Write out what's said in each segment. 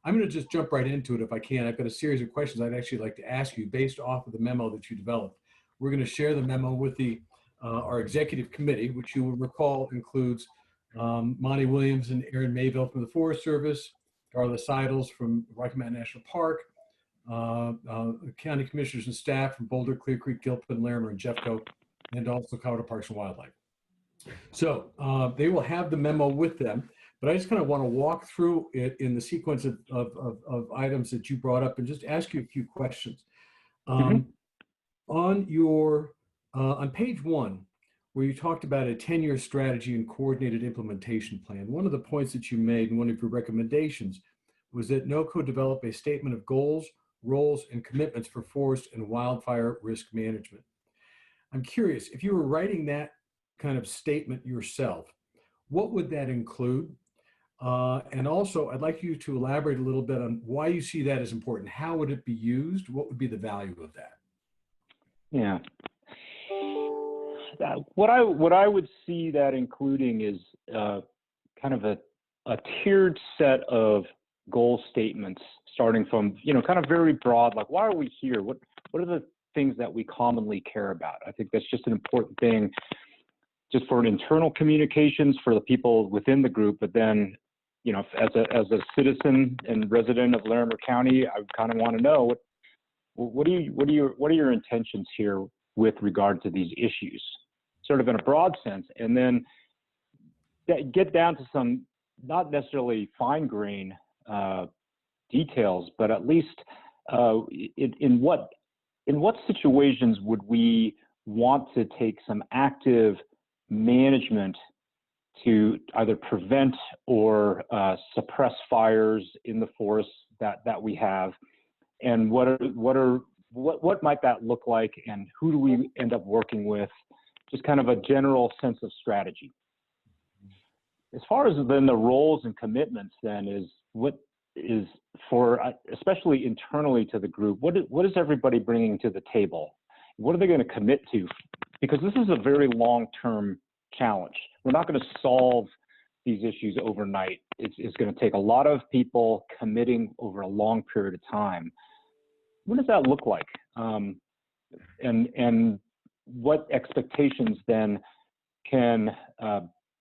I'm going to just jump right into it if I can. I've got a series of questions I'd actually like to ask you based off of the memo that you developed. We're going to share the memo with our executive committee, which you will recall includes Monty Williams and Aaron Mayville from the Forest Service, Darla Seidels from Rocky Mountain National Park, county commissioners and staff from Boulder, Clear Creek, Gilpin, Larimer, and Jeffco, and also Colorado Parks and Wildlife. So they will have the memo with them, but I just kind of want to walk through it in the sequence of items that you brought up and just ask you a few questions. On page 1, where you talked about a 10-year strategy and coordinated implementation plan, one of the points that you made in one of your recommendations was that NoCo develop a statement of goals, roles, and commitments for forest and wildfire risk management. I'm curious, if you were writing that kind of statement yourself, what would that include? And also, I'd like you to elaborate a little bit on why you see that as important. How would it be used? What would be the value of that? Yeah. What I would see that including is kind of a tiered set of goal statements, starting from, kind of very broad, like, why are we here? What are the things that we commonly care about? I think that's just an important thing, just for internal communications for the people within the group. But then, as a citizen and resident of Larimer County, I kind of want to know what are your intentions here with regard to these issues, sort of in a broad sense, and then get down to some not necessarily fine grain details, but at least in what situations would we want to take some active management to either prevent or suppress fires in the forests that we have, and what might that look like, and who do we end up working with? Just kind of a general sense of strategy. As far as then the roles and commitments, then is what is for, especially internally to the group, what is everybody bringing to the table? What are they going to commit to? Because this is a very long-term challenge. We're not going to solve these issues overnight. It's going to take a lot of people committing over a long period of time. What does that look like? And what expectations then can,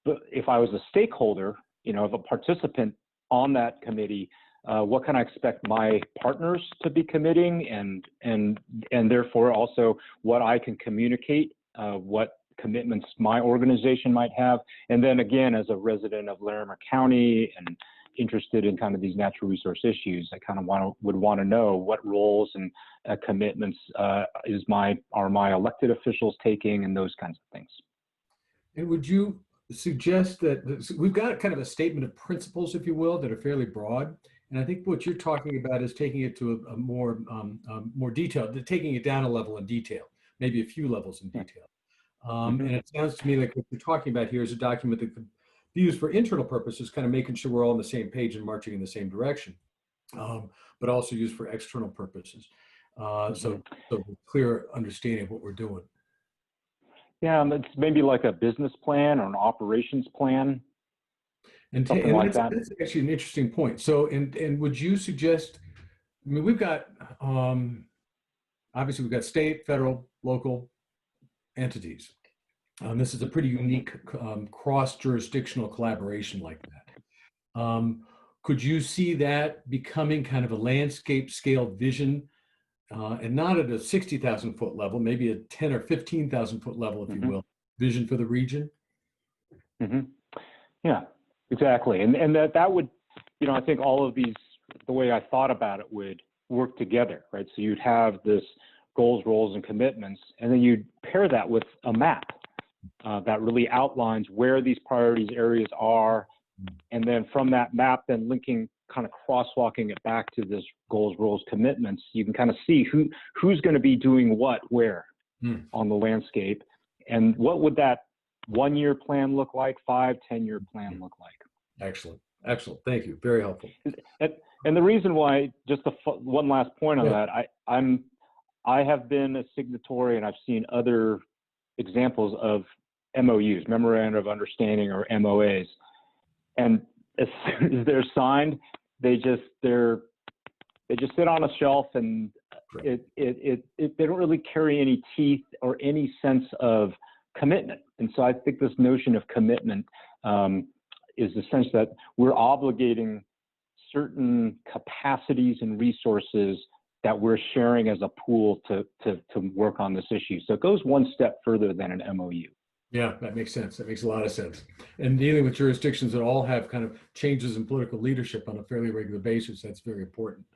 if I was a stakeholder, of a participant on that committee, what can I expect my partners to be committing, and therefore also what I can communicate, what commitments my organization might have. And then again, as a resident of Larimer County and interested in kind of these natural resource issues, I kind of would want to know what roles and commitments are my elected officials taking, and those kinds of things. And would you suggest that we've got kind of a statement of principles, if you will, that are fairly broad? And I think what you're talking about is taking it to a more detailed, taking it down a level in detail, maybe a few levels in detail. And it sounds to me like what you're talking about here is a document that could be used for internal purposes, kind of making sure we're all on the same page and marching in the same direction, but also used for external purposes. So clear understanding of what we're doing. Yeah, it's maybe like a business plan or an operations plan. And that's actually an interesting point. So, and would you suggest, I mean, we've got, obviously we've got state, federal, local entities. This is a pretty unique cross-jurisdictional collaboration like that. Could you see that becoming kind of a landscape scale vision, and not at a 60,000 foot level, maybe a 10 or 15,000 foot level, if you will, vision for the region? Yeah, exactly. And that would, I think all of these, the way I thought about it, would work together, right? So you'd have this goals, roles, and commitments, and then you'd pair that with a map that really outlines where these priorities areas are, and then from that map, then linking, kind of crosswalking it back to this goals, roles, commitments, you can kind of see who's going to be doing what where on the landscape, and what would that 1-year plan look like, 5, 10-year plan look like. Excellent. Thank you. Very helpful. And the reason why, just one last point on that, I have been a signatory, and I've seen other examples of MOUs, Memorandum of Understanding, or MOAs. And as soon as they're signed, they just sit on a shelf, and they don't really carry any teeth or any sense of commitment. And so I think this notion of commitment is the sense that we're obligating certain capacities and resources that we're sharing as a pool to work on this issue. So it goes one step further than an MOU. Yeah, that makes sense. That makes a lot of sense. And dealing with jurisdictions that all have kind of changes in political leadership on a fairly regular basis, that's very important.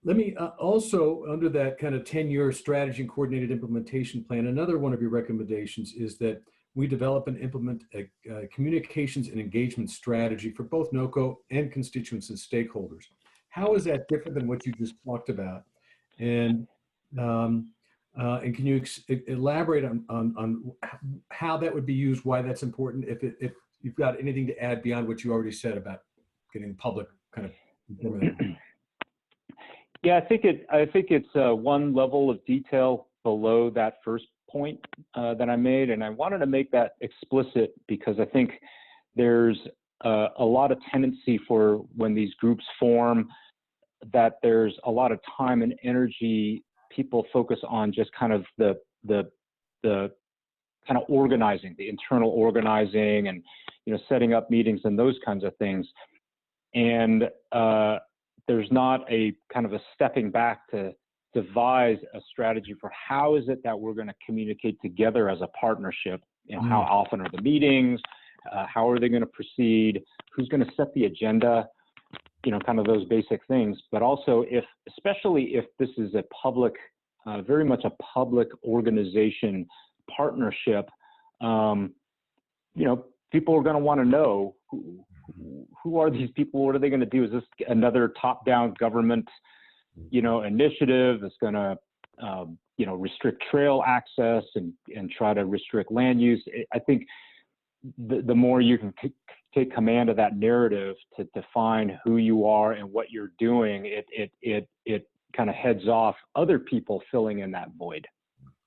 Let me also, under that kind of 10-year strategy and coordinated implementation plan, another one of your recommendations is that we develop and implement a communications and engagement strategy for both NoCo and constituents and stakeholders. How is that different than what you just talked about? And can you elaborate on how that would be used, why that's important, if you've got anything to add beyond what you already said about getting the public kind of informative? Yeah, I think it's one level of detail below that first point that I made, and I wanted to make that explicit because I think there's a lot of tendency for when these groups form that there's a lot of time and energy people focus on just kind of the kind of organizing, the internal organizing, and setting up meetings and those kinds of things, and there's not a kind of a stepping back to devise a strategy for how is it that we're going to communicate together as a partnership. How often are the meetings? How are they going to proceed? Who's going to set the agenda? Kind of those basic things. But also, especially if this is a public, very much a public organization partnership, people are going to want to know who are these people? What are they going to do? Is this another top-down government, initiative that's going to, restrict trail access and try to restrict land use? I think the more you can take command of that narrative to define who you are and what you're doing, it kind of heads off other people filling in that void.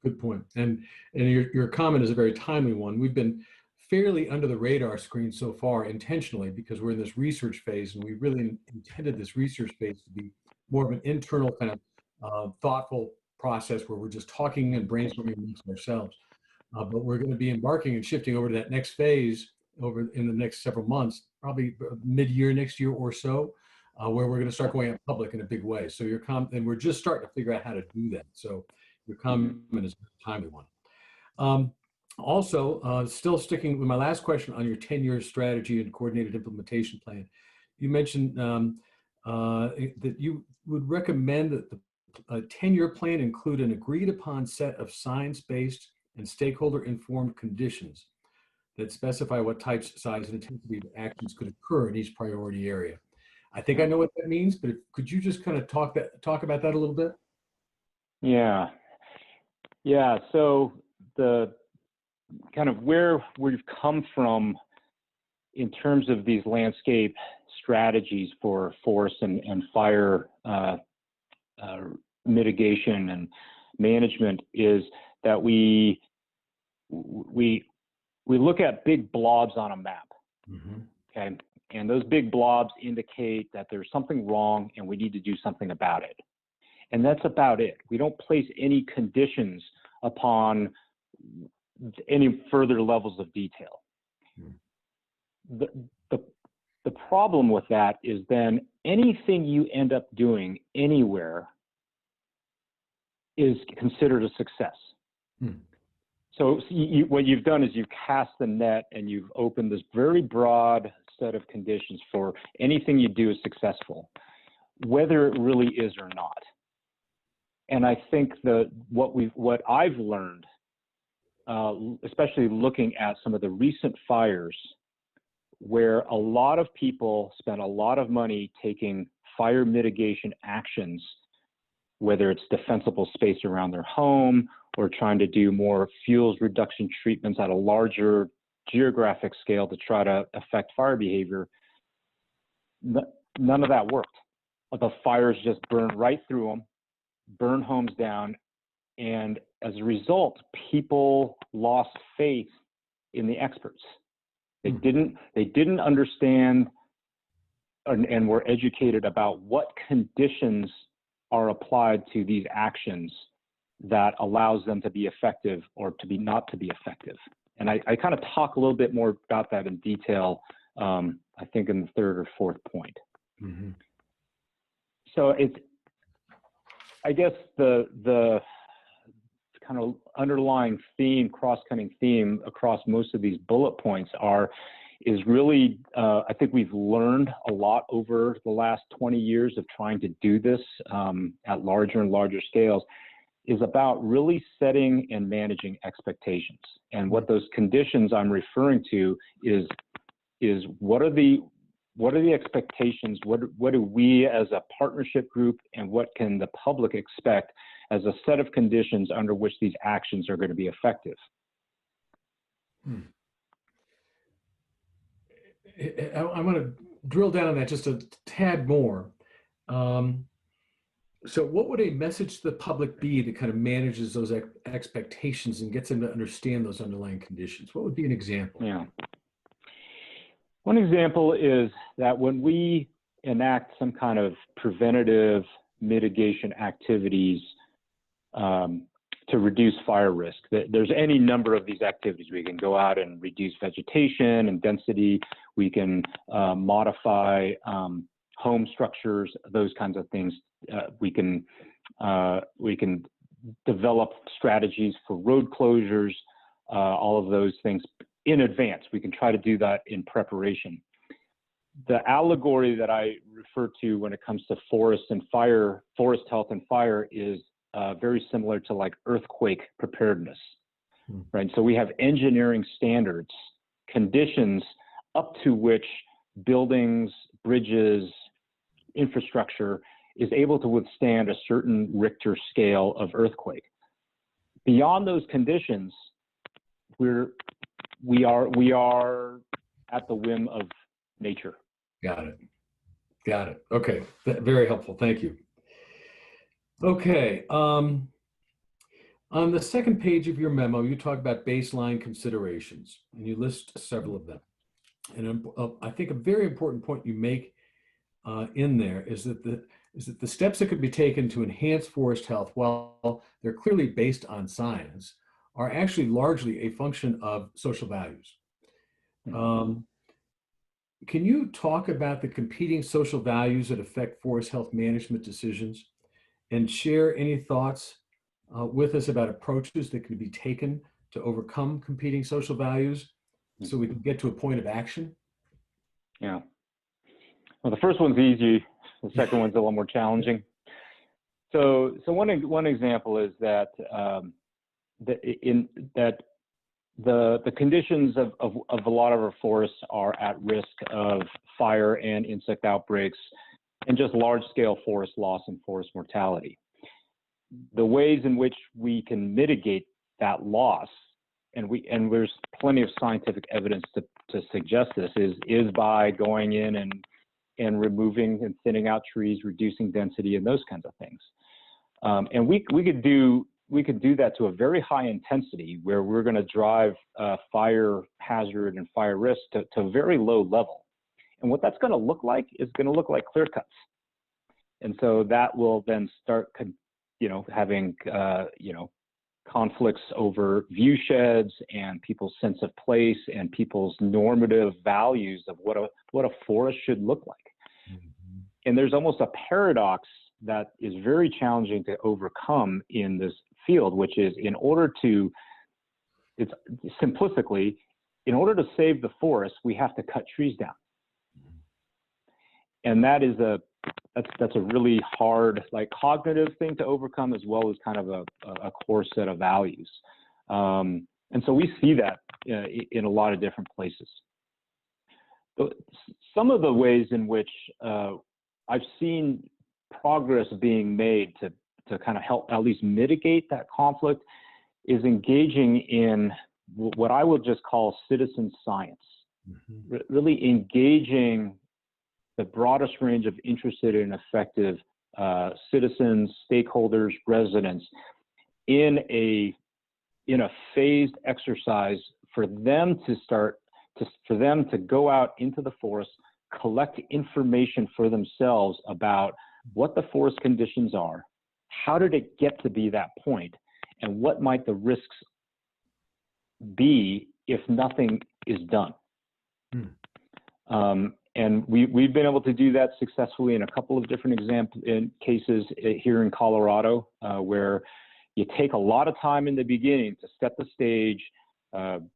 Good point. And your comment is a very timely one. We've been fairly under the radar screen so far intentionally because we're in this research phase, and we really intended this research phase to be more of an internal kind of thoughtful process where we're just talking and brainstorming amongst ourselves. But we're going to be embarking and shifting over to that next phase over in the next several months, probably mid-year next year or so, where we're going to start going out public in a big way. So and we're just starting to figure out how to do that. So your comment is a timely one. Also, still sticking with my last question on your 10-year strategy and coordinated implementation plan, you mentioned that you would recommend that the 10-year plan include an agreed upon set of science-based and stakeholder-informed conditions that specify what types, size, and intensity of actions could occur in each priority area. I think I know what that means, but could you just kind of talk about that a little bit? Yeah. So the kind of where we've come from in terms of these landscape strategies for forest and fire mitigation and management is that we look at big blobs on a map. Okay, and those big blobs indicate that there's something wrong and we need to do something about it. And that's about it. We don't place any conditions upon any further levels of detail. The problem with that is then anything you end up doing anywhere is considered a success. So what you've done is you've cast the net and you've opened this very broad set of conditions for anything you do is successful, whether it really is or not. And I think what I've learned, especially looking at some of the recent fires, where a lot of people spent a lot of money taking fire mitigation actions, whether it's defensible space around their home or trying to do more fuels reduction treatments at a larger geographic scale to try to affect fire behavior, none of that worked. The fires just burned right through them, burned homes down, and as a result, people lost faith in the experts. They didn't understand and we're educated about what conditions are applied to these actions that allows them to be effective or to be not to be effective. And I kind of talk a little bit more about that in detail, I think in the third or fourth point. Mm-hmm. So it's, I guess the kind of underlying theme, cross-cutting theme across most of these bullet points is really, I think we've learned a lot over the last 20 years of trying to do this at larger and larger scales, is about really setting and managing expectations. And what those conditions I'm referring to is what are the expectations? What do we as a partnership group and what can the public expect as a set of conditions under which these actions are going to be effective? I want to drill down on that just a tad more. So what would a message to the public be that kind of manages those expectations and gets them to understand those underlying conditions? What would be an example? Yeah. One example is that when we enact some kind of preventative mitigation activities to reduce fire risk, there's any number of these activities. We can go out and reduce vegetation and density. We can modify home structures, those kinds of things. We can develop strategies for road closures, all of those things in advance. We can try to do that in preparation. The allegory that I refer to when it comes to forest health and fire is very similar to like earthquake preparedness, right? So we have engineering standards, conditions up to which buildings, bridges, infrastructure is able to withstand a certain Richter scale of earthquake. Beyond those conditions, we are at the whim of nature. Got it. Got it. Okay. Very helpful. Thank you. Okay. On the second page of your memo, you talk about baseline considerations, and you list several of them. And I think a very important point you make in there is that the steps that could be taken to enhance forest health, while they're clearly based on science, are actually largely a function of social values. Can you talk about the competing social values that affect forest health management decisions and share any thoughts with us about approaches that can be taken to overcome competing social values so we can get to a point of action? Yeah. Well, the first one's easy. The second one's a little more challenging. So one example is that the conditions of a lot of our forests are at risk of fire and insect outbreaks and just large-scale forest loss and forest mortality. The ways in which we can mitigate that loss, and there's plenty of scientific evidence to suggest this, is by going in and removing and thinning out trees, reducing density, and those kinds of things. And we could do that to a very high intensity where we're going to drive fire hazard and fire risk to a very low level. And what that's going to look like is going to look like clear cuts. And so that will then start, having, conflicts over view sheds and people's sense of place and people's normative values of what a forest should look like. Mm-hmm. And there's almost a paradox that is very challenging to overcome in this field, which is in order to save the forest, we have to cut trees down. And that's a really hard, cognitive thing to overcome, as well as kind of a core set of values. And so we see that in a lot of different places. But some of the ways in which I've seen progress being made to kind of help at least mitigate that conflict is engaging in what I would just call citizen science. Mm-hmm. Really engaging the broadest range of interested and effective citizens, stakeholders, residents in a phased exercise for them to go out into the forest, collect information for themselves about what the forest conditions are, how did it get to be that point, and what might the risks be if nothing is done. And we've been able to do that successfully in a couple of different cases here in Colorado, where you take a lot of time in the beginning to set the stage, and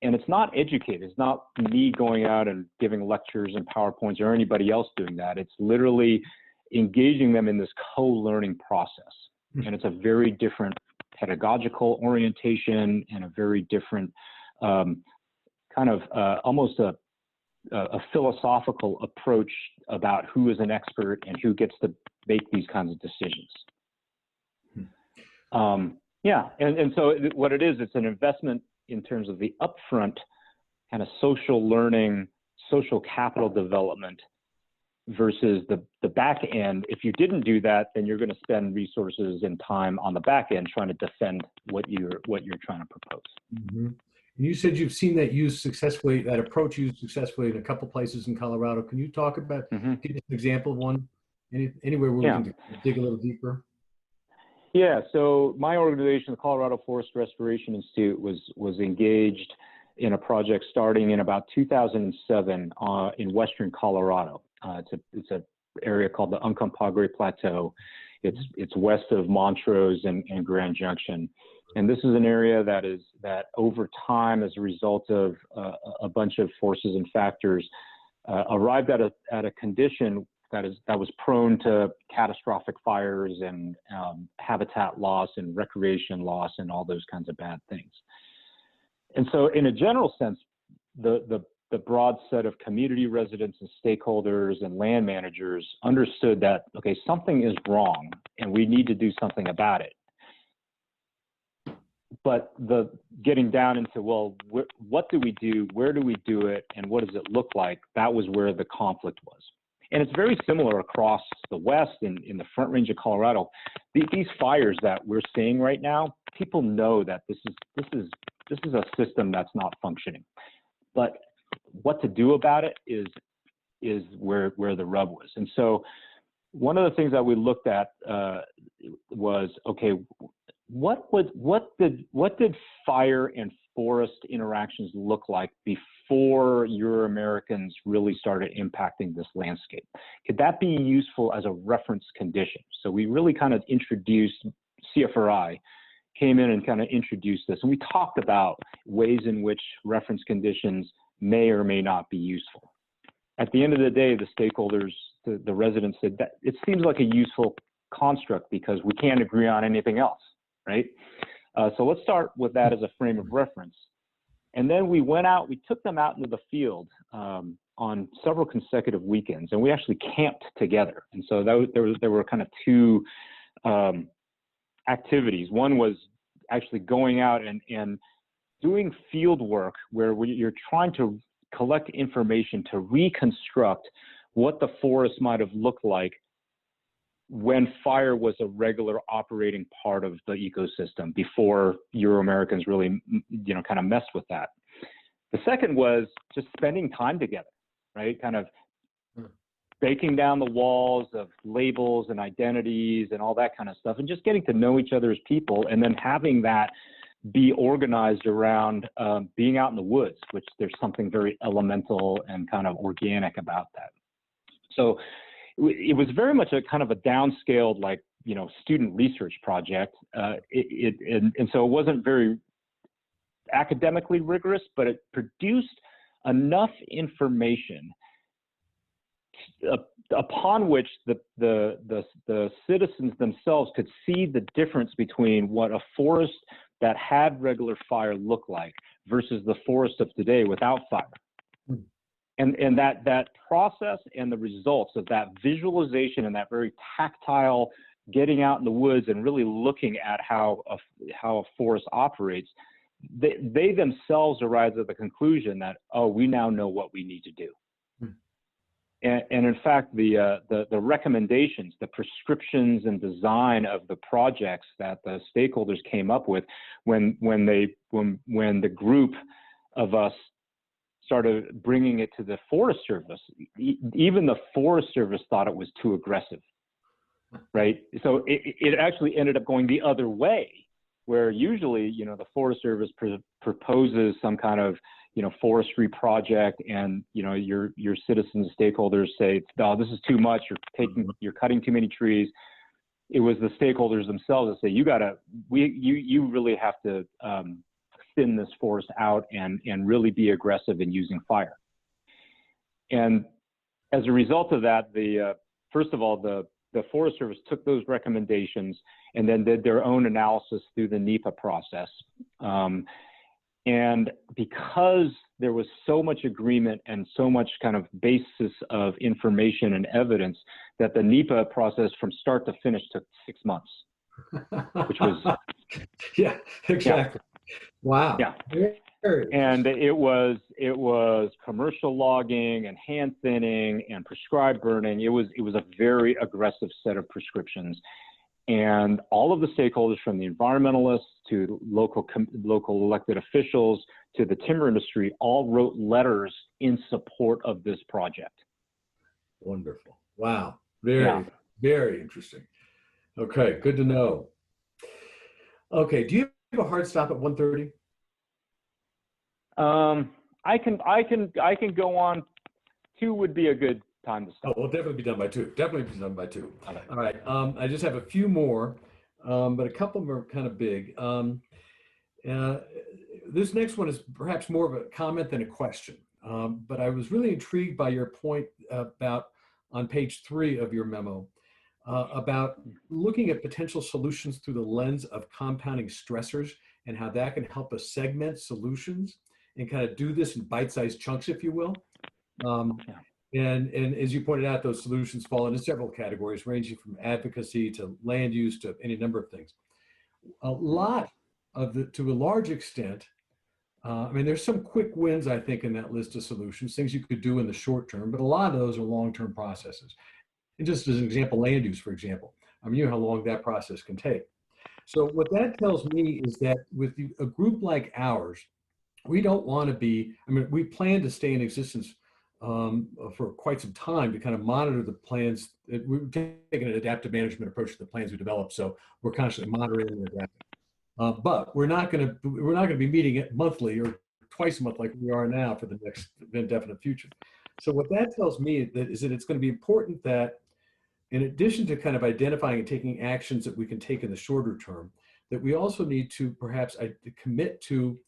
it's not educated. It's not me going out and giving lectures and PowerPoints or anybody else doing that. It's literally engaging them in this co-learning process. And it's a very different pedagogical orientation and a very different almost a philosophical approach about who is an expert and who gets to make these kinds of decisions. And so what it is, it's an investment in terms of the upfront kind of social learning, social capital development versus the back end. If you didn't do that, then you're going to spend resources and time on the back end trying to defend what you're trying to propose. Mm-hmm. You said you've seen that used successfully, that approach used successfully in a couple places in Colorado. Can you talk about, give us an example of one, anywhere where we can dig a little deeper? Yeah, so my organization, the Colorado Forest Restoration Institute, was engaged in a project starting in about 2007 in western Colorado. It's an area called the Uncompahgre Plateau. It's west of Montrose and Grand Junction. And this is an area that over time, as a result of a bunch of forces and factors, arrived at a condition that was prone to catastrophic fires and habitat loss and recreation loss and all those kinds of bad things. And so, in a general sense, the broad set of community residents and stakeholders and land managers understood that, okay, something is wrong and we need to do something about it. But the getting down into, well, what do we do, where do we do it, and what does it look like, that was where the conflict was. And it's very similar across the West in the Front Range of Colorado. These fires that we're seeing right now, people know that this is a system that's not functioning. But what to do about it is where the rub was. And so one of the things that we looked at was, okay, what did fire and forest interactions look like before Euro-Americans really started impacting this landscape? Could that be useful as a reference condition? So we really kind of introduced, CFRI came in and kind of introduced this, and we talked about ways in which reference conditions may or may not be useful. At the end of the day, the stakeholders, the residents said that it seems like a useful construct because we can't agree on anything else, right? So let's start with that as a frame of reference. And then we went out, we took them out into the field on several consecutive weekends, and we actually camped together. And so there were kind of two activities. One was actually going out and doing field work where you're trying to collect information to reconstruct what the forest might have looked like when fire was a regular operating part of the ecosystem before Euro-Americans really, kind of messed with that. The second was just spending time together, right? Kind of breaking down the walls of labels and identities and all that kind of stuff, and just getting to know each other as people, and then having that be organized around being out in the woods, which there's something very elemental and kind of organic about that. So it was very much a kind of a downscaled, like, student research project. And so it wasn't very academically rigorous, but it produced enough information upon which the citizens themselves could see the difference between what a forest that had regular fire looked like versus the forest of today without fire. And that process and the results of that visualization and that very tactile getting out in the woods and really looking at how a forest operates, they themselves arrived at the conclusion that, oh, we now know what we need to do. And in fact, the recommendations, the prescriptions and design of the projects that the stakeholders came up with when the group of us started bringing it to the Forest Service. Even the Forest Service thought it was too aggressive, right? So it actually ended up going the other way, where usually, the Forest Service proposes some kind of, forestry project, and, your citizens, stakeholders say, no, this is too much. You're cutting too many trees. It was the stakeholders themselves that say, you really have to thin this forest out and really be aggressive in using fire. And as a result of that, first of all, the Forest Service took those recommendations and then did their own analysis through the NEPA process. And because there was so much agreement and so much kind of basis of information and evidence, that the NEPA process from start to finish took 6 months, which was yeah, exactly. Yeah. Wow. Yeah. And it was commercial logging and hand thinning and prescribed burning. It was a very aggressive set of prescriptions. And all of the stakeholders, from the environmentalists to local elected officials to the timber industry, all wrote letters in support of this project. Wonderful. Wow. Very interesting. Okay, good to know. Okay, do you have a hard stop at 1:30? I can go on. 2 would be a good time to stop. Oh, we'll definitely be done by 2. Definitely be done by 2. All right. I just have a few more, but a couple of them are kind of big. This next one is perhaps more of a comment than a question, but I was really intrigued by your point about on page 3 of your memo about looking at potential solutions through the lens of compounding stressors and how that can help us segment solutions and kind of do this in bite-sized chunks, if you will. And as you pointed out, those solutions fall into several categories, ranging from advocacy to land use to any number of things. To a large extent, I mean, there's some quick wins, I think, in that list of solutions, things you could do in the short term, but a lot of those are long-term processes. And just as an example, land use, for example, I mean, you know how long that process can take. So what that tells me is that with a group like ours, we don't want to be, I mean, we plan to stay in existence for quite some time to kind of monitor the plans. We're taking an adaptive management approach to the plans we develop, so we're constantly monitoring and adapting. But we're not going to be meeting it monthly or twice a month like we are now for the next indefinite future. So what that tells me is that it's going to be important that, in addition to kind of identifying and taking actions that we can take in the shorter term, that we also need to perhaps commit to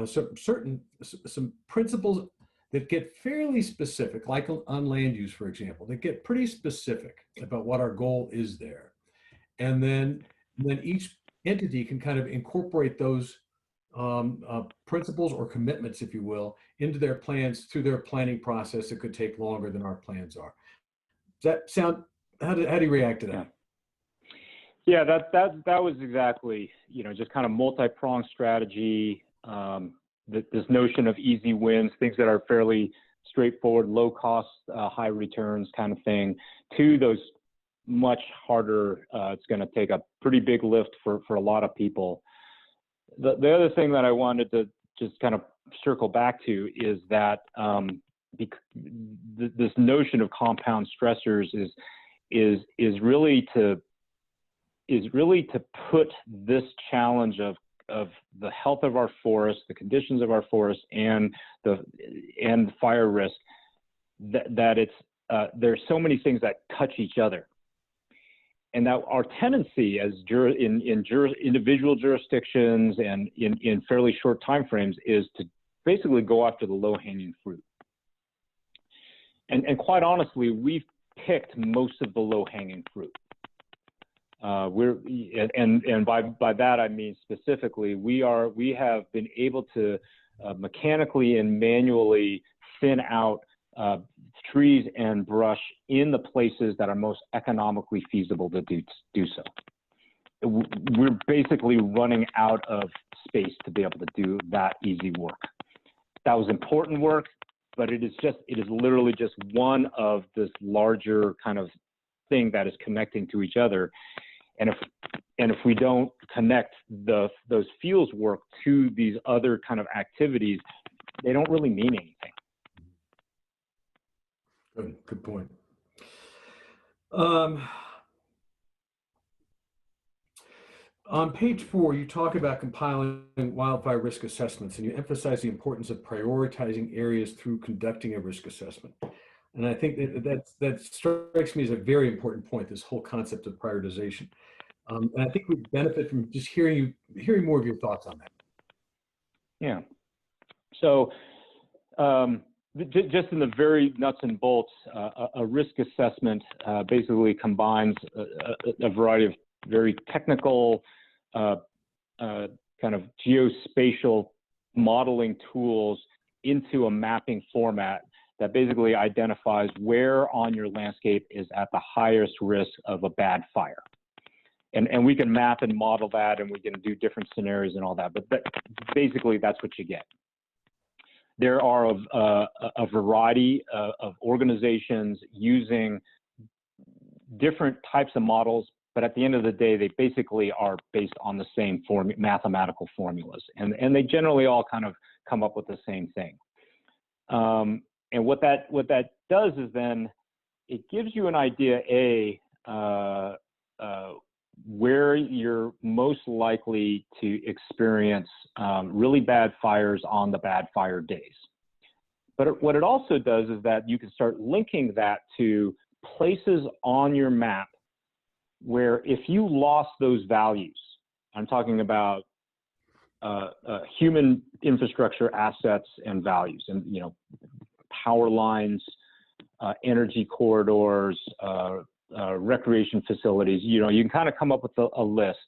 some principles that get fairly specific, like on land use, for example, that get pretty specific about what our goal is there. And then each entity can kind of incorporate those principles or commitments, if you will, into their plans through their planning process that could take longer than our plans are. Does that sound, how do you react to that? Yeah, that was exactly, just kind of multi-pronged strategy, this notion of easy wins, things that are fairly straightforward, low cost, high returns kind of thing, to those much harder, it's going to take a pretty big lift for a lot of people. The other thing that I wanted to just kind of circle back to is that this notion of compound stressors is really to put this challenge of the health of our forest, the conditions of our forest, and the fire risk, that it's there's so many things that touch each other, and that our tendency as individual jurisdictions and in fairly short time frames is to basically go after the low-hanging fruit. And quite honestly, we've picked most of the low-hanging fruit. By that I mean specifically, we have been able to mechanically and manually thin out trees and brush in the places that are most economically feasible to do so. We're basically running out of space to be able to do that easy work. That was important work, but it is literally just one of this larger kind of thing that is connecting to each other. And if we don't connect those fields work to these other kind of activities, they don't really mean anything. Good point. On page 4, you talk about compiling wildfire risk assessments, and you emphasize the importance of prioritizing areas through conducting a risk assessment. And I think that strikes me as a very important point, this whole concept of prioritization. And I think we benefit from just hearing more of your thoughts on that. Yeah. So just in the very nuts and bolts, a risk assessment basically combines a variety of very technical kind of geospatial modeling tools into a mapping format that basically identifies where on your landscape is at the highest risk of a bad fire. And we can map and model that, and we can do different scenarios and all that, but basically that's what you get. There are a variety of organizations using different types of models, but at the end of the day, they basically are based on the same mathematical formulas, and they generally all kind of come up with the same thing. And what that does is then it gives you an idea, where you're most likely to experience really bad fires on the bad fire days. But what it also does is that you can start linking that to places on your map where if you lost those values, I'm talking about human infrastructure assets and values, and power lines, energy corridors, recreation facilities. You can kind of come up with a list,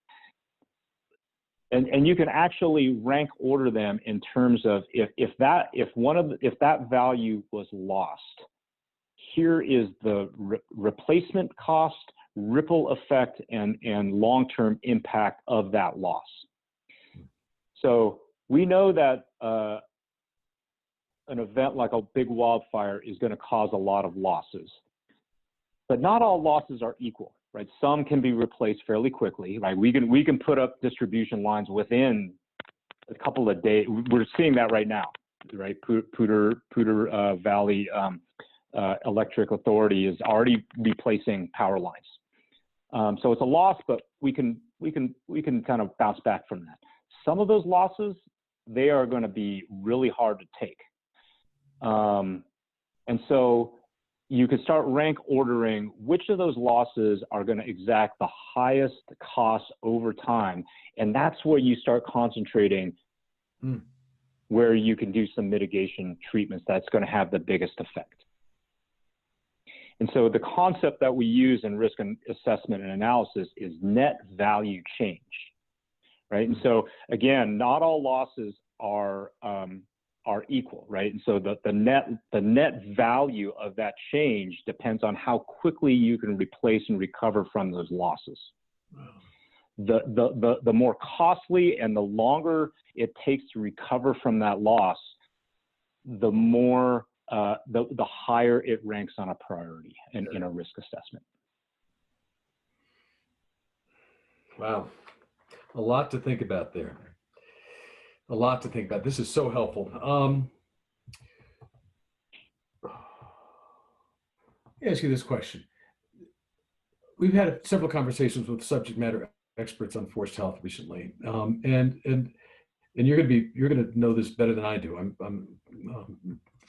and you can actually rank order them in terms of if that value was lost, here is the replacement cost, ripple effect, and long-term impact of that loss. So we know that an event like a big wildfire is going to cause a lot of losses. But not all losses are equal, right? Some can be replaced fairly quickly, right? We can put up distribution lines within a couple of days. We're seeing that right now, right? Poudre Valley Electric Authority is already replacing power lines. So it's a loss, but we can kind of bounce back from that. Some of those losses, they are going to be really hard to take, and so you could start rank ordering which of those losses are going to exact the highest cost over time. And that's where you start concentrating where you can do some mitigation treatments that's going to have the biggest effect. And so the concept that we use in risk assessment and analysis is net value change, right? And so again, not all losses are equal, right? And so the net value of that change depends on how quickly you can replace and recover from those losses. Wow. The more costly and the longer it takes to recover from that loss, the more the higher it ranks on a priority in a risk assessment. Wow, a lot to think about there. A lot to think about. This is so helpful. Let me ask you this question. We've had several conversations with subject matter experts on forest health recently, and you're going to know this better than I do. I'm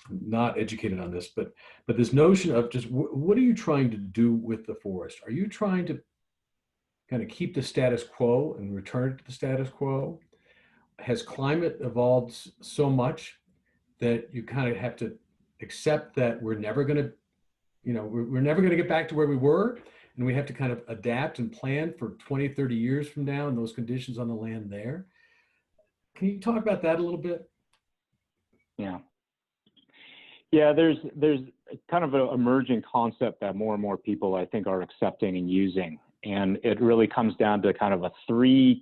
not educated on this, but this notion of just what are you trying to do with the forest? Are you trying to kind of keep the status quo and return it to the status quo? Has climate evolved so much that you kind of have to accept that we're never going to, we're never going to get back to where we were, and we have to kind of adapt and plan for 20, 30 years from now and those conditions on the land there? Can you talk about that a little bit? Yeah. Yeah, there's kind of an emerging concept that more and more people, I think, are accepting and using. And it really comes down to kind of a three-tier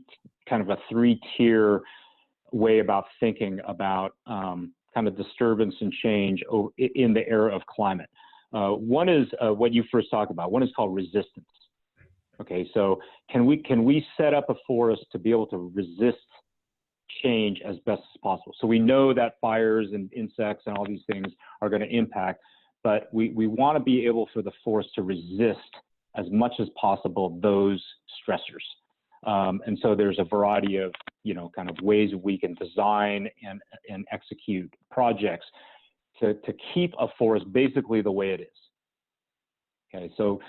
way about thinking about kind of disturbance and change in the era of climate. One is what you first talked about. One is called resistance. Okay, so can we set up a forest to be able to resist change as best as possible. So we know that fires and insects and all these things are going to impact, but we want to be able for the forest to resist as much as possible those stressors. And so there's a variety of, kind of ways we can design and execute projects to keep a forest basically the way it is. Okay, so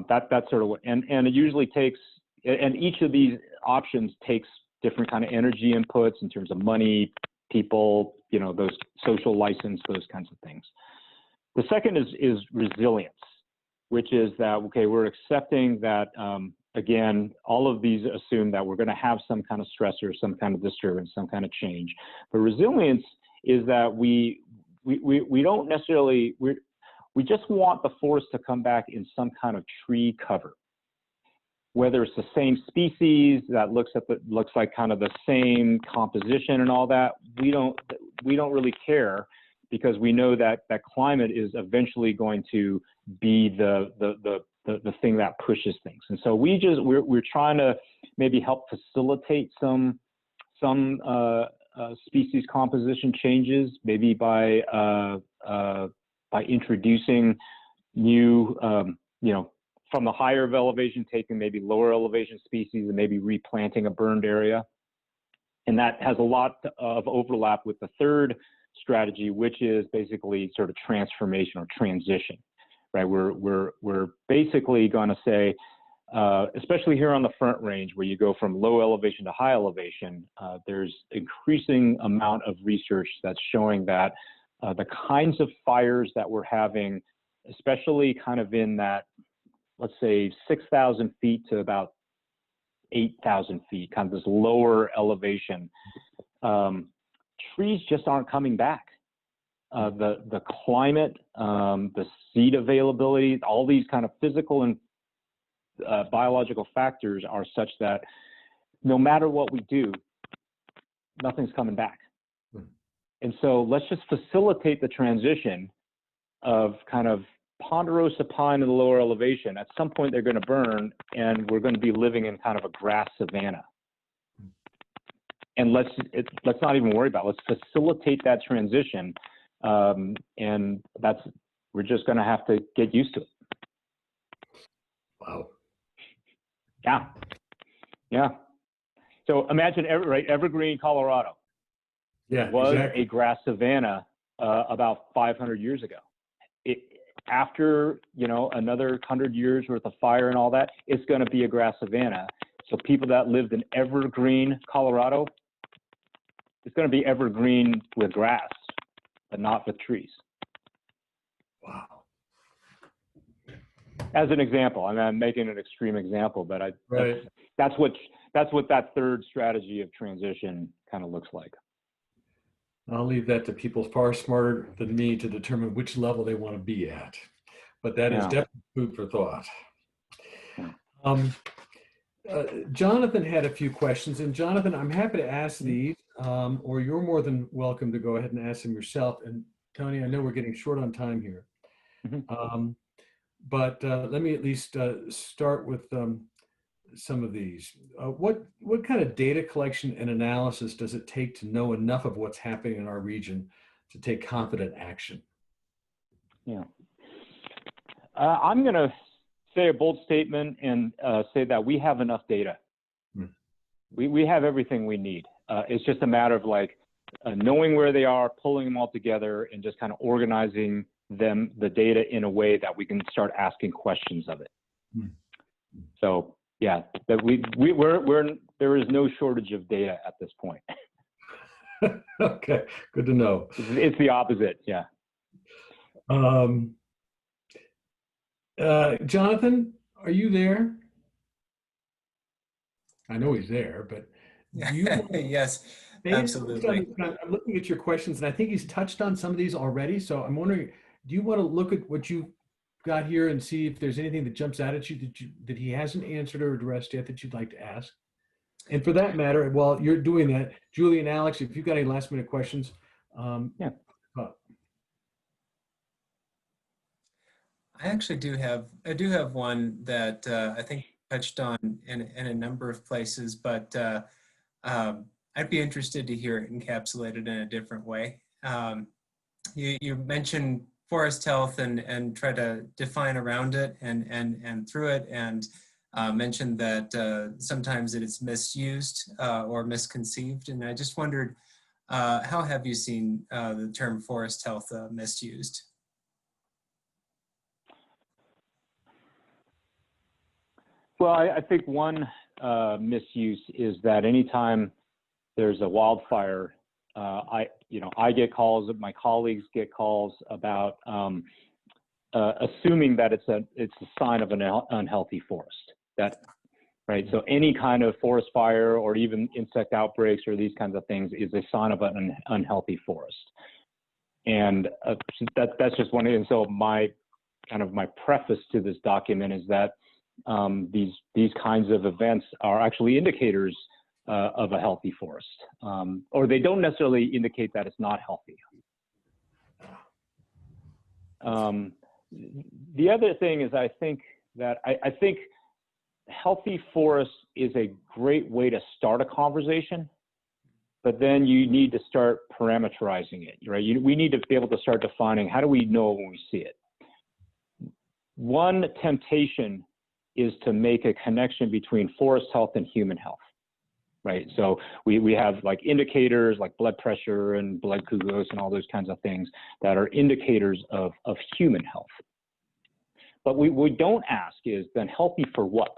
that's sort of what, and it usually takes, and each of these options takes different kind of energy inputs in terms of money, people, those social license, those kinds of things. The second is resilience, which is that, okay, we're accepting that, again, all of these assume that we're going to have some kind of stressor, some kind of disturbance, some kind of change. But resilience is that we don't necessarily, we just want the forest to come back in some kind of tree cover. Whether it's the same species that looks like kind of the same composition and all that, we don't really care, because we know that climate is eventually going to be the thing that pushes things. And so we're trying to maybe help facilitate some species composition changes, maybe by introducing new, from the higher elevation, taking maybe lower elevation species and maybe replanting a burned area. And that has a lot of overlap with the third strategy, which is basically sort of transformation or transition, right? We're basically going to say, especially here on the Front Range, where you go from low elevation to high elevation, there's increasing amount of research that's showing that the kinds of fires that we're having, especially kind of in that, let's say 6,000 feet to about 8,000 feet, kind of this lower elevation, trees just aren't coming back. The climate, the seed availability, all these kind of physical and biological factors are such that no matter what we do, nothing's coming back. And so let's just facilitate the transition of kind of ponderosa pine in the lower elevation. At some point, they're going to burn, and we're going to be living in kind of a grass savanna. And let's not even worry about it. Let's facilitate that transition, and we're just going to have to get used to it. Wow. Yeah. So imagine Evergreen, Colorado. Yeah, was exactly. a grass savanna about 500 years ago. After another 100 years worth of fire and all that, it's going to be a grass savanna. So people that lived in Evergreen, Colorado, it's going to be evergreen with grass, but not with trees. Wow. As an example, I'm making an extreme example, but Right. that's what that third strategy of transition kind of looks like. I'll leave that to people far smarter than me to determine which level they want to be at. But that is definitely food for thought. Jonathan had a few questions. And Jonathan, I'm happy to ask these, or you're more than welcome to go ahead and ask them yourself. And Tony, I know we're getting short on time here. But let me at least start with some of these. What kind of data collection and analysis does it take to know enough of what's happening in our region to take confident action? Yeah. I'm going to say a bold statement and say that we have enough data. We have everything we need. It's just a matter of knowing where they are, pulling them all together, and just kind of organizing the data in a way that we can start asking questions of it. So yeah, that there is no shortage of data at this point. Okay, good to know. It's the opposite, yeah. Jonathan, are you there? I know he's there, but do you yes, absolutely. I'm looking at your questions, and I think he's touched on some of these already. So I'm wondering, do you want to look at what you got here and see if there's anything that jumps out at you that he hasn't answered or addressed yet that you'd like to ask? And for that matter, while you're doing that, Julie and Alex, if you've got any last minute questions, I actually do have one that I think touched on in a number of places, but I'd be interested to hear it encapsulated in a different way. You mentioned forest health and try to define around it and through it, and mentioned that sometimes it is misused or misconceived. And I just wondered, how have you seen the term forest health misused? Well, I think one misuse is that anytime there's a wildfire, I get calls, my colleagues get calls about assuming that it's a sign of an unhealthy forest. Right. So any kind of forest fire or even insect outbreaks or these kinds of things is a sign of an unhealthy forest. And that's just one. And so my preface to this document is that these kinds of events are actually indicators of a healthy forest, or they don't necessarily indicate that it's not healthy. The other thing is I think healthy forest is a great way to start a conversation, but then you need to start parameterizing it, right? We need to be able to start defining, how do we know when we see it? One temptation is to make a connection between forest health and human health, right? So we have like indicators like blood pressure and blood glucose and all those kinds of things that are indicators of human health. But we don't ask is then healthy for what?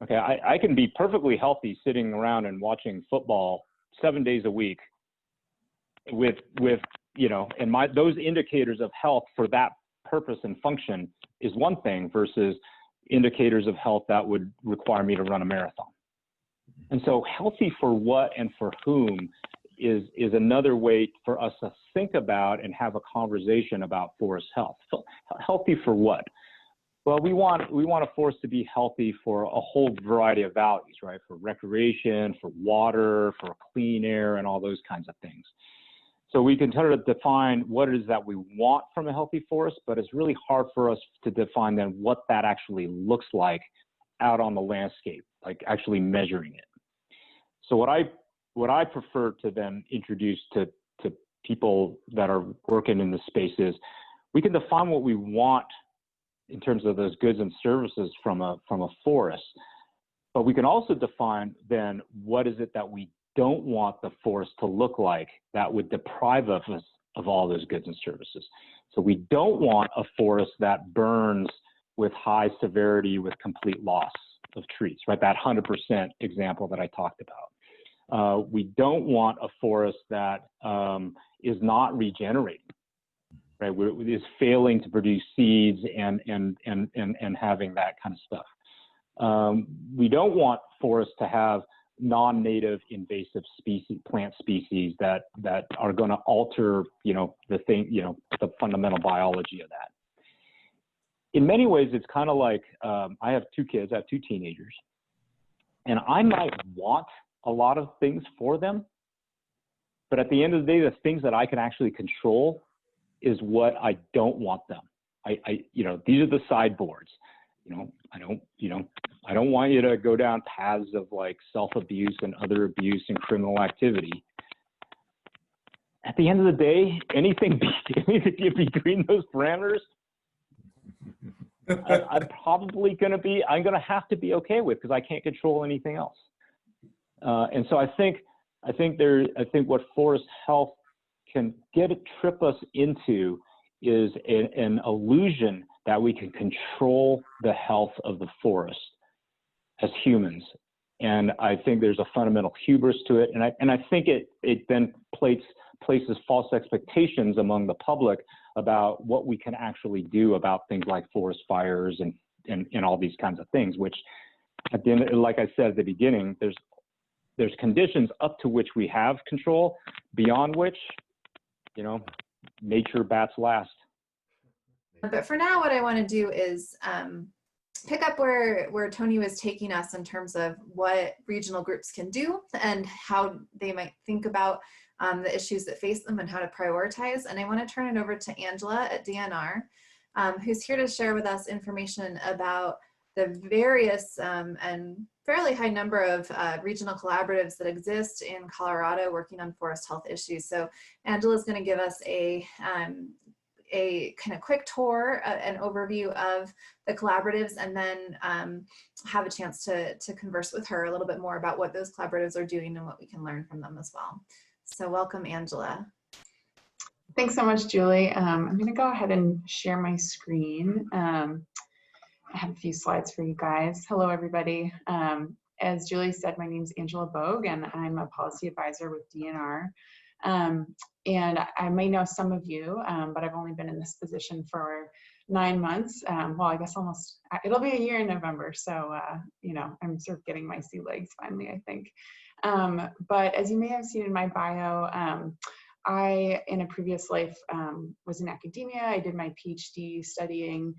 Okay, I can be perfectly healthy sitting around and watching football 7 days a week with and those indicators of health for that purpose and function is one thing versus indicators of health that would require me to run a marathon. And so healthy for what and for whom is another way for us to think about and have a conversation about forest health. So healthy for what? Well, we want a forest to be healthy for a whole variety of values, right? For recreation, for water, for clean air, and all those kinds of things. So we can sort of define what it is that we want from a healthy forest, but it's really hard for us to define then what that actually looks like out on the landscape, like actually measuring it. So what I prefer to then introduce to people that are working in this space is we can define what we want in terms of those goods and services from a forest, but we can also define then what is it that we don't want the forest to look like that would deprive us of all those goods and services. So we don't want a forest that burns with high severity with complete loss of trees, right? That 100% example that I talked about. We don't want a forest that is not regenerating, right? Is failing to produce seeds and having that kind of stuff. We don't want forests to have non-native invasive plant species that are going to alter, the fundamental biology of that. In many ways, it's kind of like I have two kids, I have two teenagers, and I might want a lot of things for them, but at the end of the day, the things that I can actually control is what I don't want them. These are the sideboards. I don't want you to go down paths of like self-abuse and other abuse and criminal activity. At the end of the day, anything between those parameters, I'm going to have to be okay with because I can't control anything else. And so I think what forest health can trip us into is an illusion that we can control the health of the forest as humans. And I think there's a fundamental hubris to it. And I think it then places false expectations among the public about what we can actually do about things like forest fires and all these kinds of things, which at the end, like I said at the beginning, there's conditions up to which we have control, beyond which, nature bats last. But for now, what I want to do is pick up where Tony was taking us in terms of what regional groups can do and how they might think about the issues that face them and how to prioritize. And I want to turn it over to Angela at DNR, who's here to share with us information about the various and fairly high number of regional collaboratives that exist in Colorado working on forest health issues. So Angela's going to give us a kind of quick tour, an overview of the collaboratives, and then have a chance to converse with her a little bit more about what those collaboratives are doing and what we can learn from them as well. So welcome, Angela. Thanks so much, Julie. I'm going to go ahead and share my screen. I have a few slides for you guys. Hello, everybody. As Julie said, my name is Angela Bogue, and I'm a policy advisor with DNR. And I may know some of you, but I've only been in this position for 9 months. Well, I guess almost, it'll be a year in November. So, you know, I'm sort of getting my sea legs finally, I think. But as you may have seen in my bio, I, in a previous life, was in academia. I did my PhD studying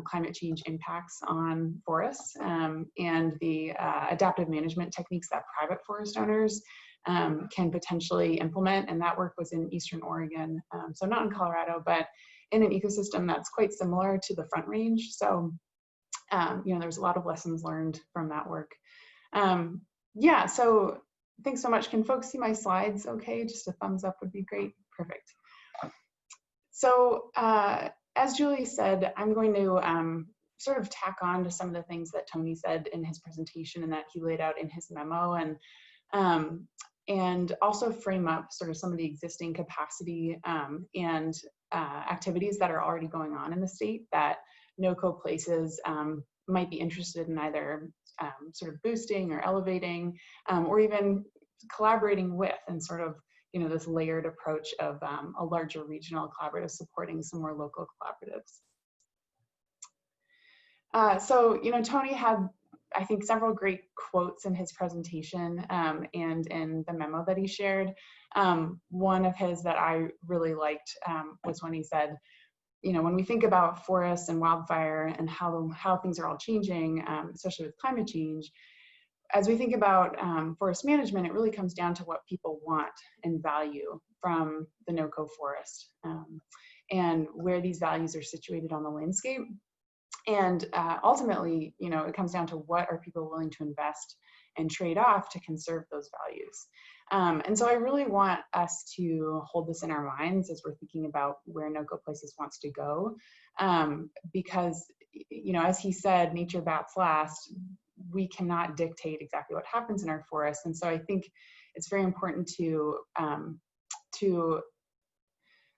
climate change impacts on forests and the adaptive management techniques that private forest owners can potentially implement. And that work was in Eastern Oregon. So not in Colorado, but in an ecosystem that's quite similar to the Front Range. So, you know, there's a lot of lessons learned from that work. Yeah, so thanks so much. Can folks see my slides okay? Just a thumbs up would be great. Perfect. So as Julie said, I'm going to sort of tack on to some of the things that Tony said in his presentation and that he laid out in his memo, and also frame up sort of some of the existing capacity and activities that are already going on in the state that NoCoPLACES might be interested in either sort of boosting or elevating, or even collaborating with, and sort of, you know, this layered approach of a larger regional collaborative supporting some more local collaboratives. So, you know, Tony had, I think, several great quotes in his presentation and in the memo that he shared. One of his that I really liked was when he said, you know, when we think about forests and wildfire and how things are all changing, especially with climate change, as we think about forest management, it really comes down to what people want and value from the NoCo forest and where these values are situated on the landscape. And ultimately, you know, it comes down to what are people willing to invest and trade off to conserve those values. And so I really want us to hold this in our minds as we're thinking about where NoCoPLACES wants to go. Because, you know, as he said, nature bats last. We cannot dictate exactly what happens in our forests. And so I think it's very important to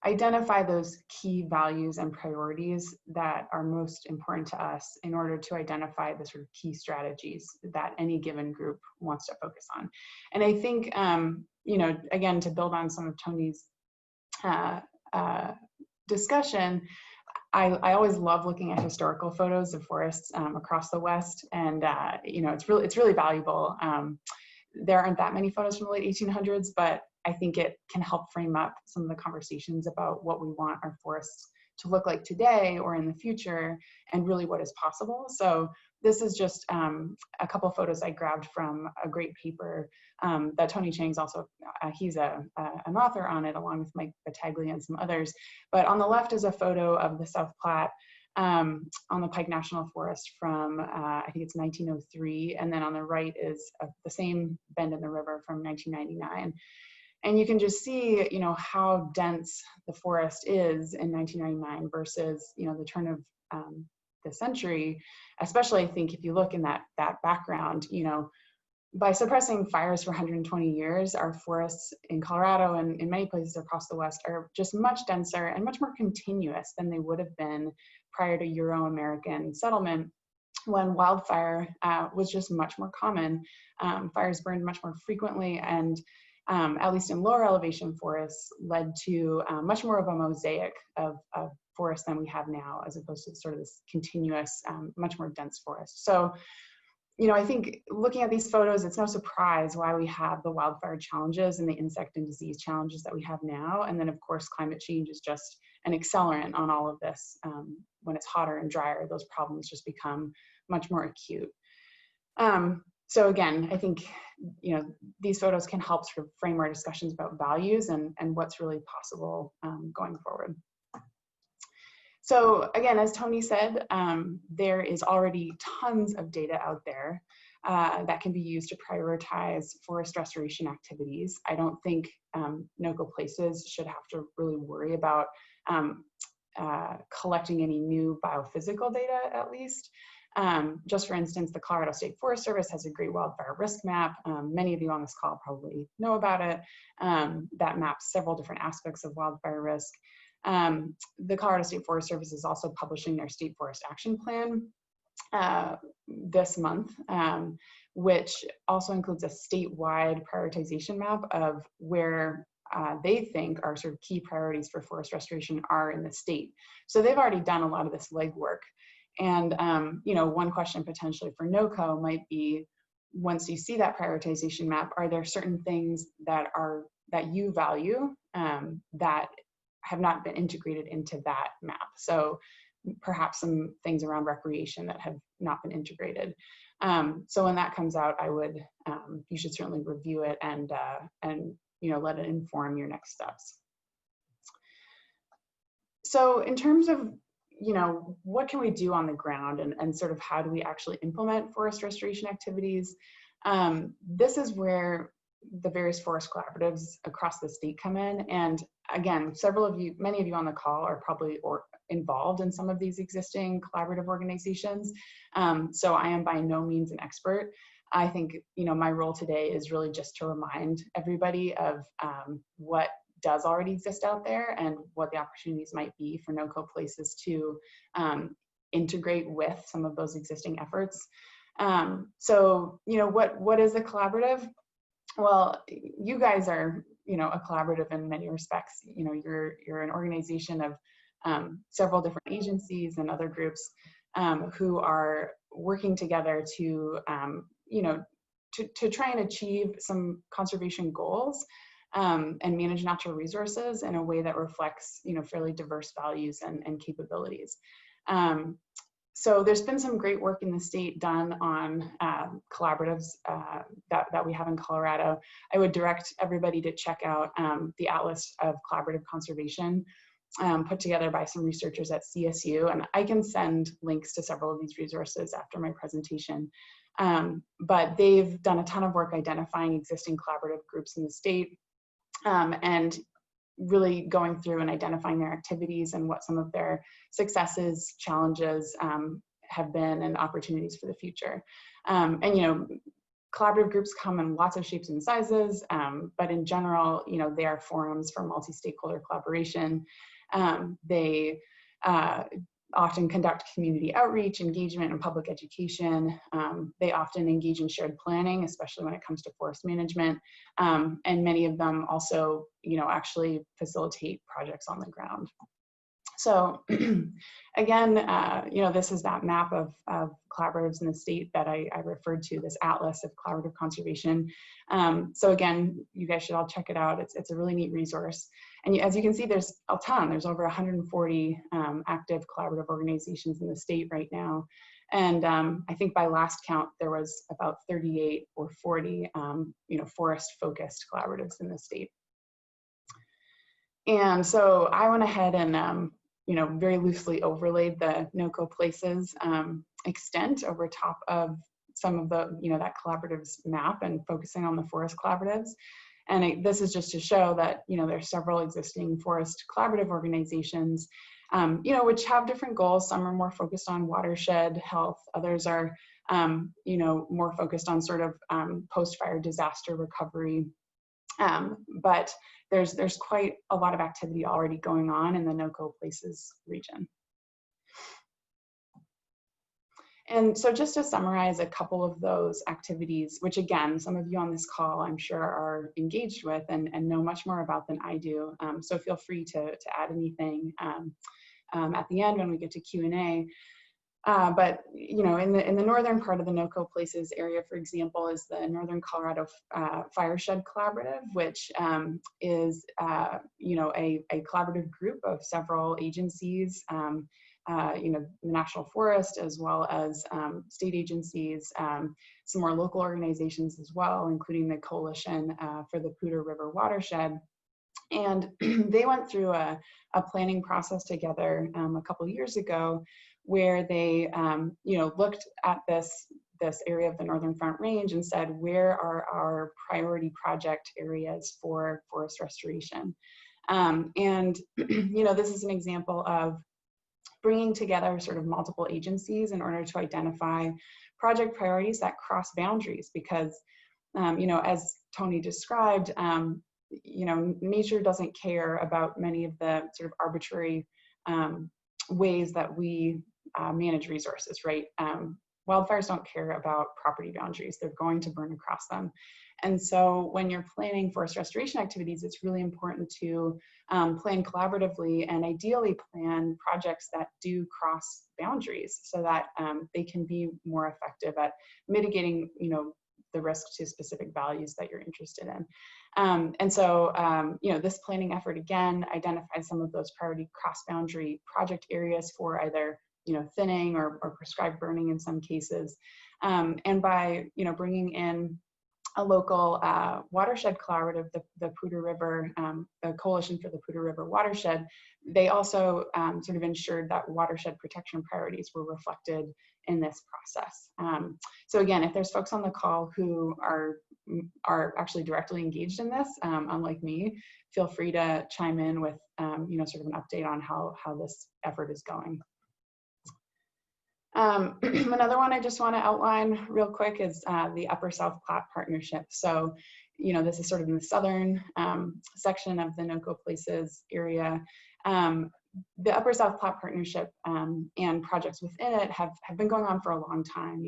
identify those key values and priorities that are most important to us in order to identify the sort of key strategies that any given group wants to focus on. And I think, you know, again, to build on some of Tony's discussion, I always love looking at historical photos of forests across the West, and you know, it's really valuable. There aren't that many photos from the late 1800s, but I think it can help frame up some of the conversations about what we want our forests to look like today or in the future, and really what is possible. So this is just a couple photos I grabbed from a great paper that Tony Chang's also, he's an author on it, along with Mike Battaglia and some others. But on the left is a photo of the South Platte on the Pike National Forest from, I think it's 1903. And then on the right is the same bend in the river from 1999. And you can just see, you know, how dense the forest is in 1999 versus, you know, the turn of the century. Especially, I think, if you look in that background, you know, by suppressing fires for 120 years, our forests in Colorado and in many places across the West are just much denser and much more continuous than they would have been prior to Euro-American settlement, when wildfire was just much more common. Fires burned much more frequently, and at least in lower elevation forests, led to much more of a mosaic of forests than we have now, as opposed to sort of this continuous, much more dense forest. So, you know, I think looking at these photos, it's no surprise why we have the wildfire challenges and the insect and disease challenges that we have now. And then, of course, climate change is just an accelerant on all of this. When it's hotter and drier, those problems just become much more acute. So again, I think, you know, these photos can help sort of frame our discussions about values and what's really possible going forward. So again, as Tony said, there is already tons of data out there that can be used to prioritize forest restoration activities. I don't think NoCoPLACES should have to really worry about collecting any new biophysical data, at least. Just for instance, the Colorado State Forest Service has a great wildfire risk map. Many of you on this call probably know about it. That maps several different aspects of wildfire risk. The Colorado State Forest Service is also publishing their State Forest Action Plan this month, which also includes a statewide prioritization map of where they think our sort of key priorities for forest restoration are in the state. So they've already done a lot of this legwork. And you know, one question potentially for NoCo might be, once you see that prioritization map, are there certain things that you value that have not been integrated into that map? So perhaps some things around recreation that have not been integrated. So when that comes out, you should certainly review it and you know, let it inform your next steps. So in terms of, you know, what can we do on the ground and sort of how do we actually implement forest restoration activities? This is where the various forest collaboratives across the state come in. And again, many of you on the call are probably involved in some of these existing collaborative organizations. So I am by no means an expert. I think, you know, my role today is really just to remind everybody of what does already exist out there and what the opportunities might be for NoCoPLACES to integrate with some of those existing efforts. So, you know, what is a collaborative? Well, you guys are, you know, a collaborative in many respects. You know, you're an organization of several different agencies and other groups who are working together to, you know, to try and achieve some conservation goals and manage natural resources in a way that reflects, you know, fairly diverse values and capabilities. So there's been some great work in the state done on collaboratives that we have in Colorado. I would direct everybody to check out the Atlas of Collaborative Conservation put together by some researchers at CSU. And I can send links to several of these resources after my presentation. But they've done a ton of work identifying existing collaborative groups in the state and really going through and identifying their activities and what some of their successes, challenges have been and opportunities for the future. And, you know, collaborative groups come in lots of shapes and sizes, but in general, you know, they are forums for multi-stakeholder collaboration. They often conduct community outreach, engagement, and public education. They often engage in shared planning, especially when it comes to forest management. And many of them also, you know, actually facilitate projects on the ground. So again, you know, this is that map of collaboratives in the state that I referred to, this Atlas of Collaborative Conservation. So again, you guys should all check it out. It's a really neat resource. And as you can see, there's a ton. There's over 140 active collaborative organizations in the state right now. And I think by last count, there was about 38 or 40, you know, forest-focused collaboratives in the state. And so I went ahead and you know, very loosely overlaid the NoCoPLACES extent over top of some of the, you know, that collaboratives map and focusing on the forest collaboratives. And this is just to show that, you know, there's several existing forest collaborative organizations, you know, which have different goals. Some are more focused on watershed health. Others are, you know, more focused on sort of post-fire disaster recovery. But there's quite a lot of activity already going on in the NoCoPLACES region. And so just to summarize a couple of those activities, which again, some of you on this call, I'm sure are engaged with and know much more about than I do. So feel free to add anything at the end when we get to Q&A. But you know, in the northern part of the NoCoPLACES area, for example, is the Northern Colorado Fireshed Collaborative, which is you know, a collaborative group of several agencies, you know, the National Forest, as well as state agencies, some more local organizations as well, including the Coalition for the Poudre River Watershed. And they went through a planning process together a couple years ago, where they looked at this area of the Northern Front Range and said, where are our priority project areas for forest restoration? And this is an example of bringing together sort of multiple agencies in order to identify project priorities that cross boundaries, because as Tony described, nature doesn't care about many of the sort of arbitrary ways that we manage resources, right? Wildfires don't care about property boundaries. They're going to burn across them. And so when you're planning forest restoration activities, it's really important to plan collaboratively and ideally plan projects that do cross boundaries, so that they can be more effective at mitigating, the risk to specific values that you're interested in. And so, this planning effort, again, identified some of those priority cross-boundary project areas for either, thinning or prescribed burning in some cases. And by, bringing in a local watershed collaborative, the Poudre River, the Coalition for the Poudre River Watershed, they also sort of ensured that watershed protection priorities were reflected in this process. So again, if there's folks on the call who are actually directly engaged in this, unlike me, feel free to chime in with sort of an update on how this effort is going. Another one I just want to outline real quick is the Upper South Platte Partnership. So, this is sort of in the southern section of the NoCoPLACES area. The Upper South Platte Partnership and projects within it have been going on for a long time,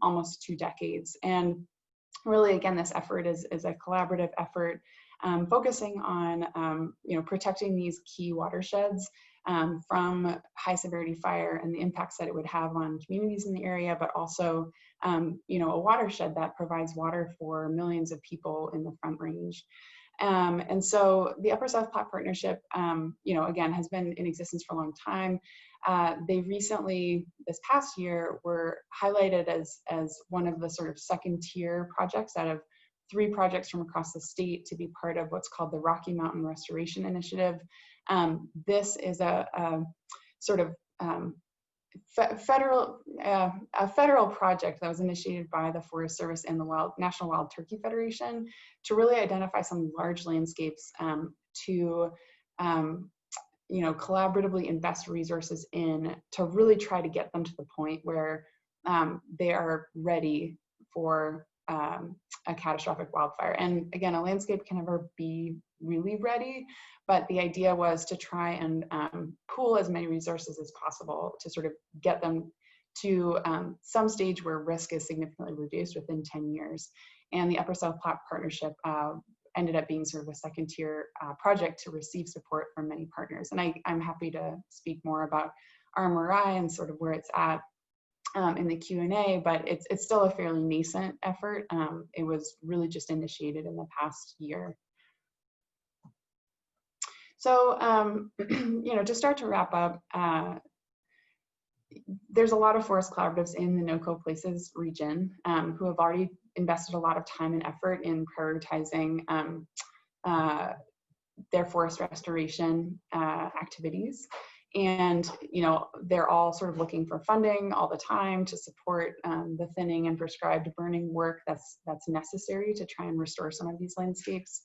almost 2 decades. And really, again, this effort is a collaborative effort focusing on, protecting these key watersheds from high severity fire and the impacts that it would have on communities in the area, but also, a watershed that provides water for millions of people in the Front Range. And so the Upper South Platte Partnership, again, has been in existence for a long time. They recently, this past year, were highlighted as one of the sort of second tier projects out of 3 projects from across the state to be part of what's called the Rocky Mountain Restoration Initiative. This is a sort of federal project that was initiated by the Forest Service and the National Wild Turkey Federation to really identify some large landscapes to collaboratively invest resources in, to really try to get them to the point where they are ready for a catastrophic wildfire. And again, a landscape can never be really ready, but the idea was to try and pool as many resources as possible to sort of get them to some stage where risk is significantly reduced within 10 years. And the Upper South Platte Partnership ended up being sort of a second tier project to receive support from many partners. And I'm happy to speak more about RMRI and sort of where it's at in the Q&A, but it's still a fairly nascent effort. It was really just initiated in the past year. So, to start to wrap up, there's a lot of forest collaboratives in the NoCoPLACES region who have already invested a lot of time and effort in prioritizing their forest restoration activities. And, they're all sort of looking for funding all the time to support the thinning and prescribed burning work that's necessary to try and restore some of these landscapes.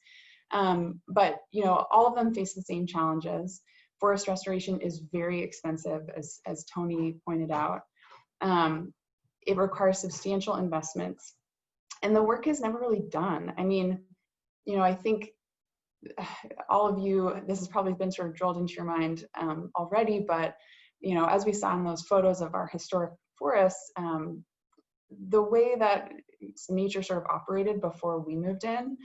But, all of them face the same challenges. Forest restoration is very expensive, as Tony pointed out. It requires substantial investments, and the work is never really done. I mean, I think all of you, this has probably been sort of drilled into your mind already, but, as we saw in those photos of our historic forests, the way that nature sort of operated before we moved in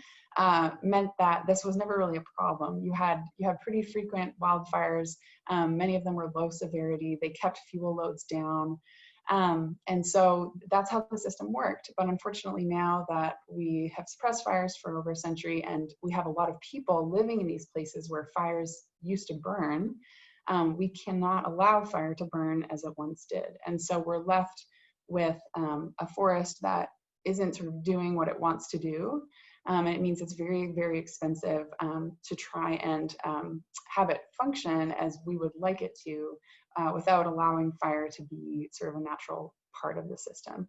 meant that this was never really a problem. You had pretty frequent wildfires. Many of them were low severity. They kept fuel loads down. And so that's how the system worked. But unfortunately, now that we have suppressed fires for over a century and we have a lot of people living in these places where fires used to burn, we cannot allow fire to burn as it once did. And so we're left with a forest that isn't sort of doing what it wants to do. And it means it's very, very expensive to try and have it function as we would like it to without allowing fire to be sort of a natural part of the system.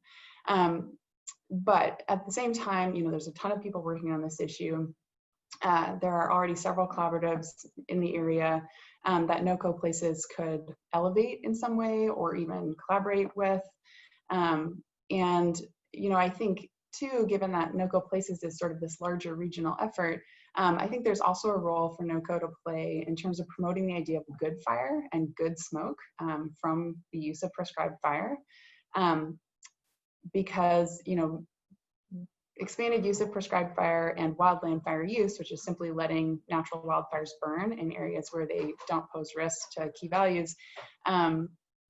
But at the same time, there's a ton of people working on this issue. There are already several collaboratives in the area that NoCoPLACES could elevate in some way or even collaborate with. And, I think too, given that NoCoPLACES is sort of this larger regional effort, I think there's also a role for NoCo to play in terms of promoting the idea of good fire and good smoke from the use of prescribed fire. Because, expanded use of prescribed fire and wildland fire use, which is simply letting natural wildfires burn in areas where they don't pose risk to key values,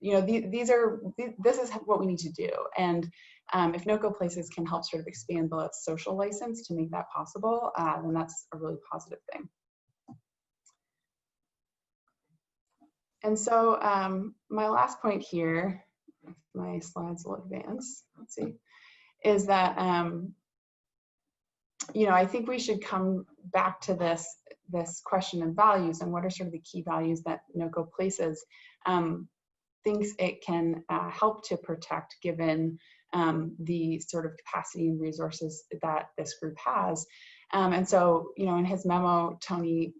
this is what we need to do. And if NoCoPLACES can help sort of expand the social license to make that possible, then that's a really positive thing. And so my last point here, if my slides will advance, let's see, is that I think we should come back to this question of values and what are sort of the key values that NoCoPLACES thinks it can help to protect given the sort of capacity and resources that this group has. And so, in his memo, Tony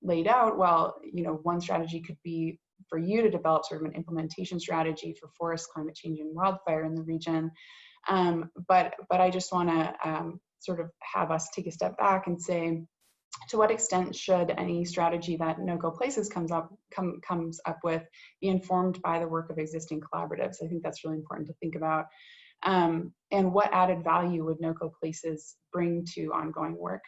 laid out, well, one strategy could be for you to develop sort of an implementation strategy for forest climate change and wildfire in the region. But I just want to sort of have us take a step back and say, to what extent should any strategy that NoCoPLACES comes up with be informed by the work of existing collaboratives? I think that's really important to think about. And what added value would NoCoPLACES bring to ongoing work?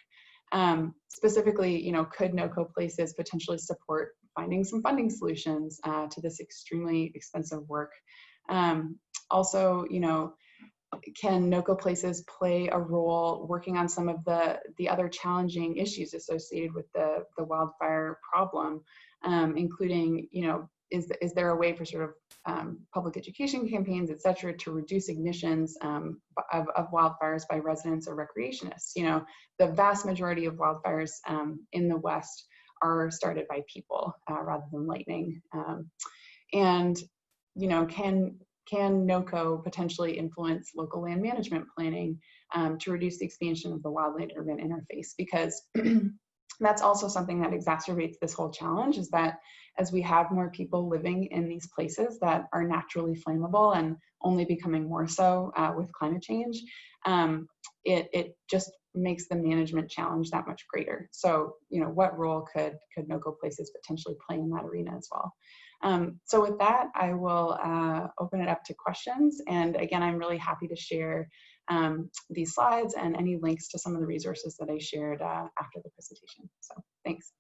Specifically, could NoCoPLACES potentially support finding some funding solutions to this extremely expensive work? Also, can NoCoPLACES play a role working on some of the other challenging issues associated with the wildfire problem, including, is there a way for sort of public education campaigns, et cetera, to reduce ignitions of wildfires by residents or recreationists? The vast majority of wildfires in the West are started by people rather than lightning. And, can NoCo potentially influence local land management planning to reduce the expansion of the wildland-urban interface? Because that's also something that exacerbates this whole challenge, is that as we have more people living in these places that are naturally flammable and only becoming more so with climate change, it just makes the management challenge that much greater. So, what role could NoCoPLACES potentially play in that arena as well? So with that, I will open it up to questions. And again, I'm really happy to share these slides and any links to some of the resources that I shared after the presentation. So thanks.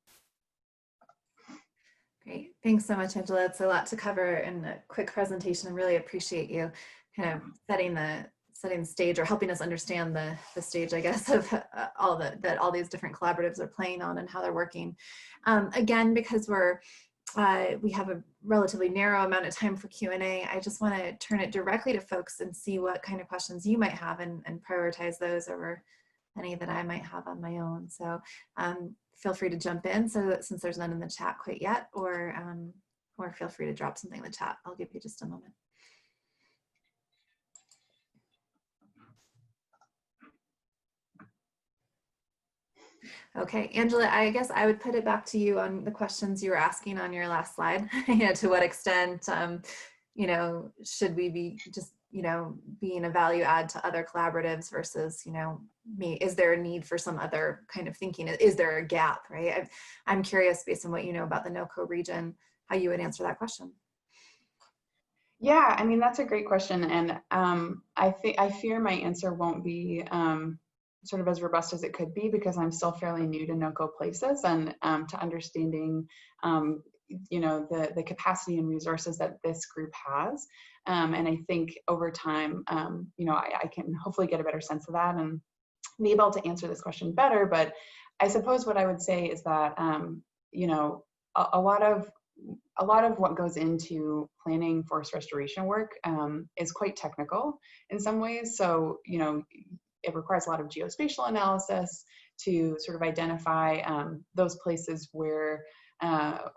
Great. Thanks so much, Angela. It's a lot to cover in a quick presentation. I really appreciate you kind of setting the stage, or helping us understand the stage, I guess, of that all these different collaboratives are playing on and how they're working. Again, because we have a relatively narrow amount of time for Q&A, I just want to turn it directly to folks and see what kind of questions you might have and prioritize those over any that I might have on my own. So feel free to jump in, so since there's none in the chat quite yet, or feel free to drop something in the chat. I'll give you just a moment. Okay, Angela, I guess I would put it back to you on the questions you were asking on your last slide. To what extent, should we be just, being a value add to other collaboratives versus, is there a need for some other kind of thinking? Is there a gap, right? I'm curious, based on what you know about the NoCo region, how you would answer that question. Yeah, I mean, that's a great question. And I fear my answer won't be sort of as robust as it could be, because I'm still fairly new to NoCoPLACES and to understanding, the capacity and resources that this group has. And I think over time, I can hopefully get a better sense of that and be able to answer this question better. But I suppose what I would say is that, a lot of what goes into planning forest restoration work is quite technical in some ways. So, it requires a lot of geospatial analysis to sort of identify those places where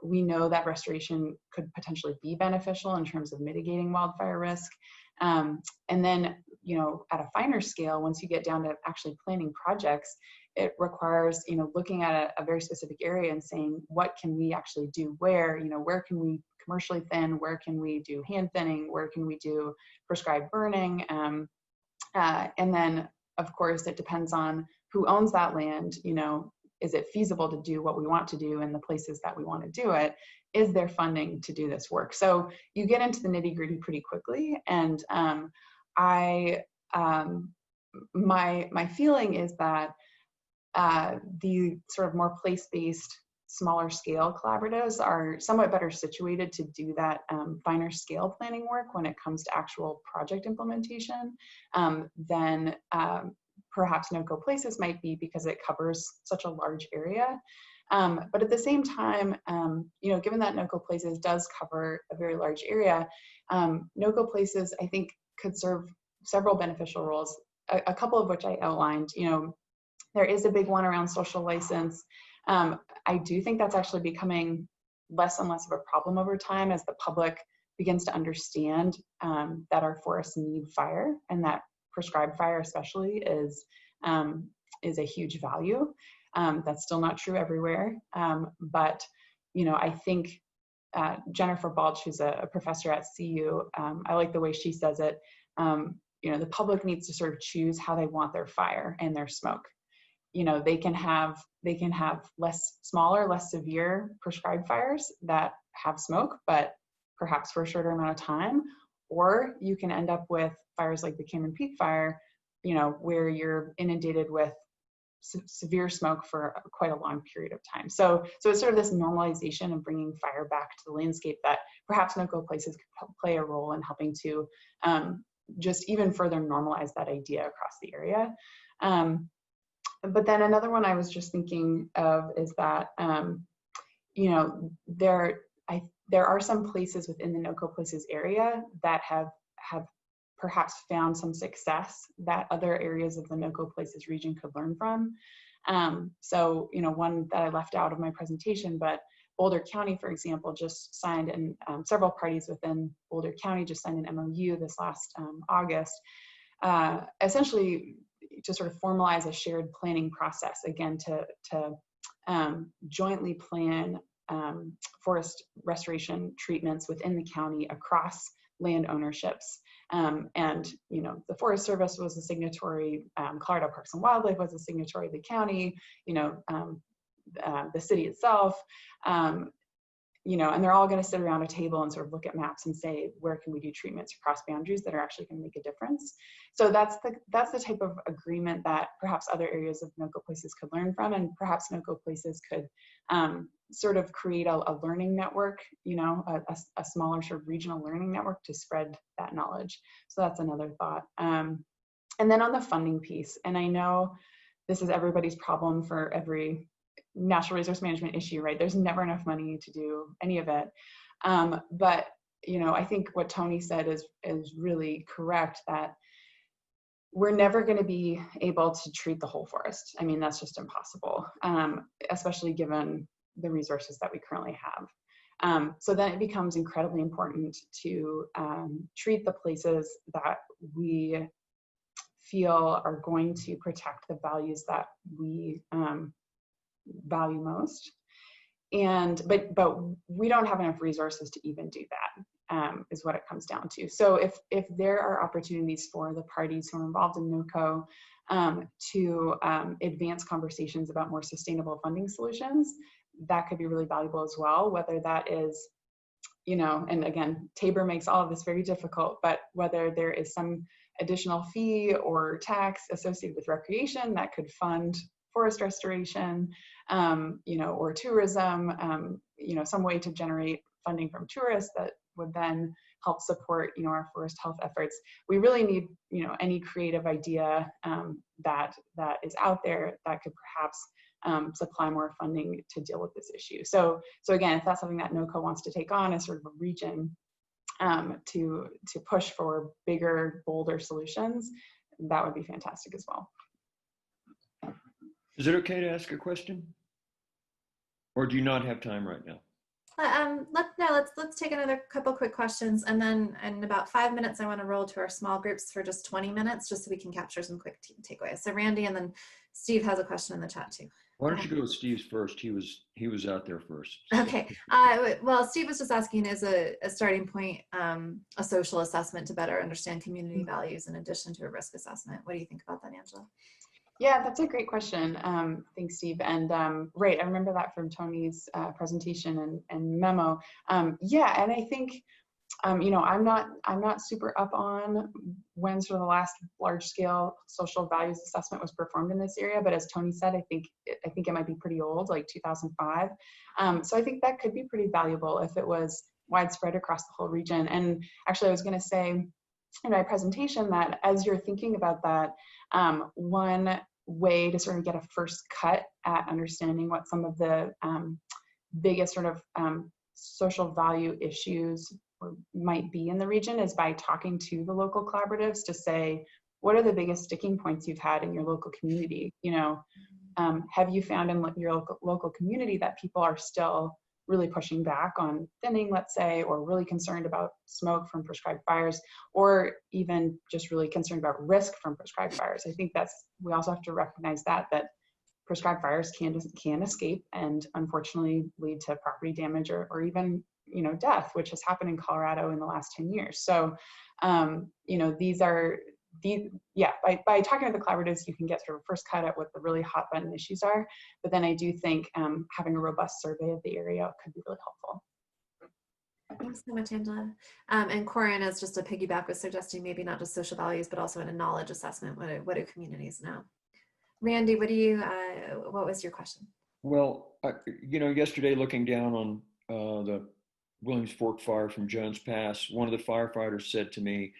we know that restoration could potentially be beneficial in terms of mitigating wildfire risk. And then, you know, at a finer scale, once you get down to actually planning projects, it requires, you know, looking at a very specific area and saying, what can we actually do where, you know, where can we commercially thin, where can we do hand thinning, where can we do prescribed burning? And then, of course, it depends on who owns that land. You know, is it feasible to do what we want to do in the places that we want to do it? Is there funding to do this work? So you get into the nitty-gritty pretty quickly. And my feeling is that the sort of more place-based, smaller scale collaboratives are somewhat better situated to do that finer scale planning work when it comes to actual project implementation than perhaps NoCoPLACES might be, because it covers such a large area. But at the same time, you know, given that NoCoPLACES does cover a very large area, NoCoPLACES, I think, could serve several beneficial roles, a couple of which I outlined. You know, there is a big one around social license. I do think that's actually becoming less and less of a problem over time as the public begins to understand that our forests need fire, and that prescribed fire especially is a huge value. That's still not true everywhere. But, you know, I think Jennifer Balch, who's a professor at CU, I like the way she says it, you know, the public needs to sort of choose how they want their fire and their smoke. You know, they can have smaller, less severe prescribed fires that have smoke, but perhaps for a shorter amount of time, or you can end up with fires like the Cameron Peak fire, you know, where you're inundated with severe smoke for quite a long period of time. So it's sort of this normalization of bringing fire back to the landscape that perhaps NoCoPLACES could play a role in helping to just even further normalize that idea across the area. But then another one I was just thinking of is that, you know, there are some places within the NoCoPLACES area that have perhaps found some success that other areas of the NoCoPLACES region could learn from. So, you know, one that I left out of my presentation, but Boulder County, for example, just signed, and several parties within Boulder County just signed an MOU this last August, essentially to sort of formalize a shared planning process, again, to jointly plan forest restoration treatments within the county across land ownerships. And, you know, the Forest Service was a signatory, Colorado Parks and Wildlife was a signatory, the county, you know, the city itself, you know, and they're all going to sit around a table and sort of look at maps and say, where can we do treatments across boundaries that are actually going to make a difference? So that's the type of agreement that perhaps other areas of NoCoPLACES could learn from, and perhaps NoCoPLACES could sort of create a learning network, you know, a smaller sort of regional learning network to spread that knowledge. So that's another thought. And then on the funding piece, and I know this is everybody's problem for every natural resource management issue, right? There's never enough money to do any of it. But, you know, I think what Tony said is really correct, that we're never going to be able to treat the whole forest. I mean, that's just impossible, especially given the resources that we currently have. So then it becomes incredibly important to treat the places that we feel are going to protect the values that we value most. But we don't have enough resources to even do that, is what it comes down to. So if there are opportunities for the parties who are involved in NoCo to advance conversations about more sustainable funding solutions, that could be really valuable as well, whether that is, you know, and again, Tabor makes all of this very difficult, but whether there is some additional fee or tax associated with recreation that could fund forest restoration, you know, or tourism, you know, some way to generate funding from tourists that would then help support, you know, our forest health efforts. We really need, you know, any creative idea that is out there that could perhaps supply more funding to deal with this issue. So again, if that's something that NoCo wants to take on as sort of a region to push for bigger, bolder solutions, that would be fantastic as well. Is it okay to ask a question? Or do you not have time right now? Let's take another couple quick questions, and then in about 5 minutes, I want to roll to our small groups for just 20 minutes, just so we can capture some quick takeaways. So Randy, and then Steve has a question in the chat too. Why don't you go with Steve's first? He was out there first. Okay. Well, Steve was just asking, as a starting point, a social assessment to better understand community values in addition to a risk assessment. What do you think about that, Angela? Yeah, that's a great question. Thanks, Steve. And right, I remember that from Tony's presentation and memo. Yeah, and I think, you know, I'm not super up on when sort of the last large-scale social values assessment was performed in this area, but as Tony said, I think it might be pretty old, like 2005. So I think that could be pretty valuable if it was widespread across the whole region. And actually, I was going to say in my presentation that as you're thinking about that, one way to sort of get a first cut at understanding what some of the biggest sort of social value issues might be in the region is by talking to the local collaboratives to say, what are the biggest sticking points you've had in your local community? You know, have you found in your local community that people are still really pushing back on thinning, let's say, or really concerned about smoke from prescribed fires, or even just really concerned about risk from prescribed fires? I think we also have to recognize that prescribed fires can escape and unfortunately lead to property damage or even, you know, death, which has happened in Colorado in the last 10 years. So, you know, by talking to the collaboratives, you can get sort of first cut at what the really hot button issues are. But then I do think having a robust survey of the area could be really helpful. Thanks so much, Angela. And Corin, as just a piggyback, was suggesting maybe not just social values, but also in a knowledge assessment. What do communities know? Randy, what was your question? Well, you know, yesterday looking down on the Williams Fork fire from Jones Pass, one of the firefighters said to me,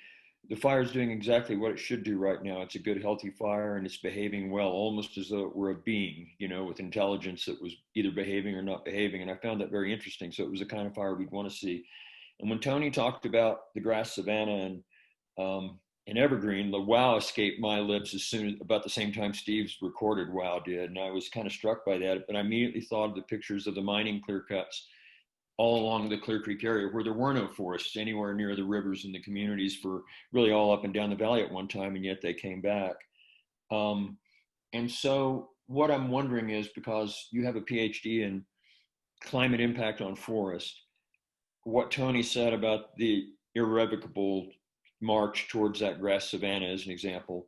the fire is doing exactly what it should do right now. It's a good, healthy fire, and it's behaving well, almost as though it were a being, you know, with intelligence that was either behaving or not behaving. And I found that very interesting. So it was the kind of fire we'd want to see. And when Tony talked about the grass savanna and evergreen, the wow escaped my lips about the same time Steve's recorded wow did. And I was kind of struck by that. But I immediately thought of the pictures of the mining clear cuts all along the Clear Creek area where there were no forests anywhere near the rivers and the communities for really all up and down the valley at one time, and yet they came back. And so what I'm wondering is, because you have a PhD in climate impact on forest, what Tony said about the irrevocable march towards that grass savanna as an example,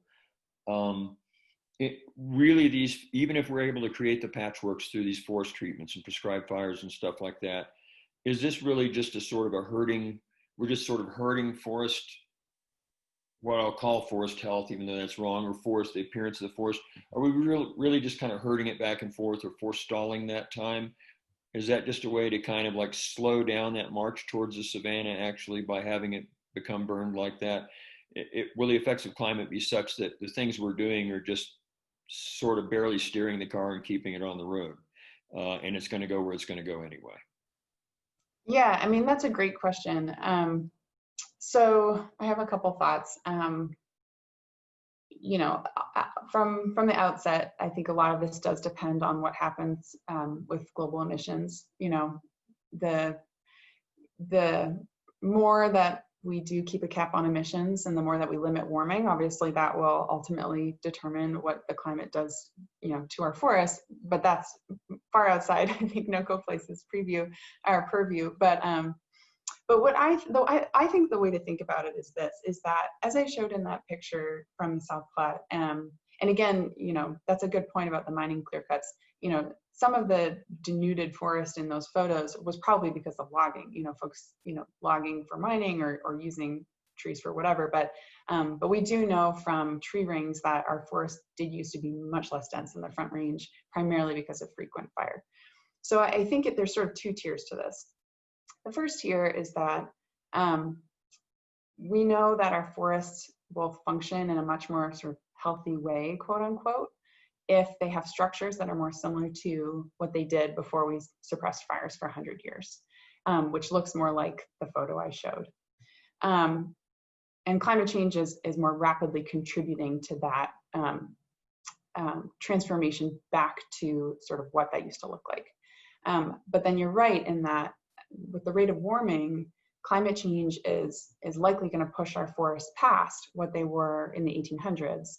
it really, even if we're able to create the patchworks through these forest treatments and prescribed fires and stuff like that, is this really just a sort of we're just sort of hurting forest, what I'll call forest health, even though that's wrong, or the appearance of the forest? Are we really just kind of hurting it back and forth or forestalling that time? Is that just a way to kind of like slow down that march towards the savanna actually by having it become burned like that? Will the effects of climate be such that the things we're doing are just sort of barely steering the car and keeping it on the road? And it's going to go where it's going to go anyway. Yeah, I mean, that's a great question. So I have a couple thoughts. You know, from the outset, I think a lot of this does depend on what happens with global emissions. You know, the more that we do keep a cap on emissions and the more that we limit warming, obviously that will ultimately determine what the climate does, you know, to our forests. But that's far outside, I think, NoCoPLACES purview. But what I think the way to think about it is that as I showed in that picture from the South Platte, and again, you know, that's a good point about the mining clear cuts. You know, some of the denuded forest in those photos was probably because of logging, you know, folks, you know, logging for mining or using trees for whatever. But we do know from tree rings that our forest did used to be much less dense in the Front Range, primarily because of frequent fire. So I think there's sort of two tiers to this. The first tier is that we know that our forests will function in a much more sort of healthy way, quote unquote, if they have structures that are more similar to what they did before we suppressed fires for 100 years, which looks more like the photo I showed. and climate change is more rapidly contributing to that transformation back to sort of what that used to look like. But then you're right in that with the rate of warming, climate change is likely going to push our forests past what they were in the 1800s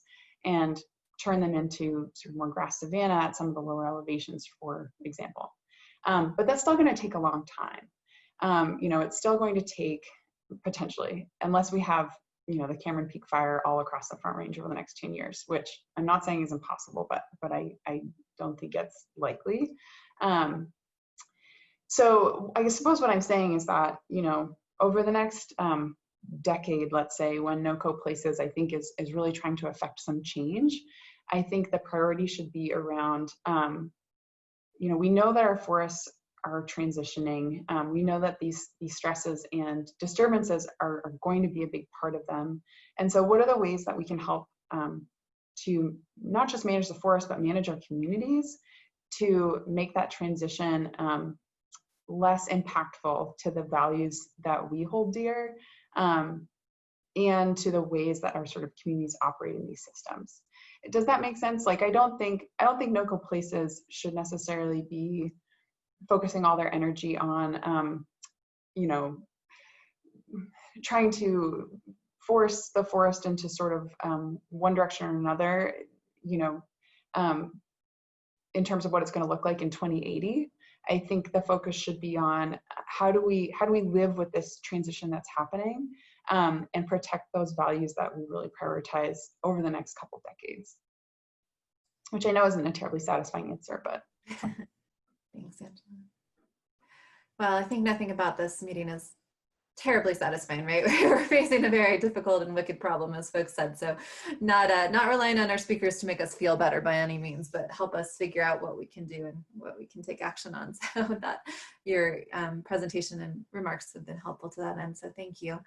and turn them into sort of more grass savanna at some of the lower elevations, for example. But that's still going to take a long time. You know, it's still going to take, potentially, unless we have, you know, the Cameron Peak fire all across the Front Range over the next 10 years, which I'm not saying is impossible, but I don't think it's likely. So I suppose what I'm saying is that, you know, over the next decade, let's say, when NoCoPLACES, I think, is really trying to affect some change, I think the priority should be around, you know, we know that our forests are transitioning. We know that these stresses and disturbances are going to be a big part of them. And so what are the ways that we can help to not just manage the forest, but manage our communities to make that transition less impactful to the values that we hold dear, and to the ways that our sort of communities operate in these systems. Does that make sense? Like, I don't think NoCoPLACES should necessarily be focusing all their energy on, you know, trying to force the forest into sort of one direction or another, you know, in terms of what it's going to look like in 2080. I think the focus should be on how do we live with this transition that's happening, and protect those values that we really prioritize over the next couple decades. Which I know isn't a terribly satisfying answer, but. Thanks, Angela. Well, I think nothing about this meeting is terribly satisfying, right? We're facing a very difficult and wicked problem, as folks said. So not relying on our speakers to make us feel better by any means, but help us figure out what we can do and what we can take action on. So that your presentation and remarks have been helpful to that end. So thank you.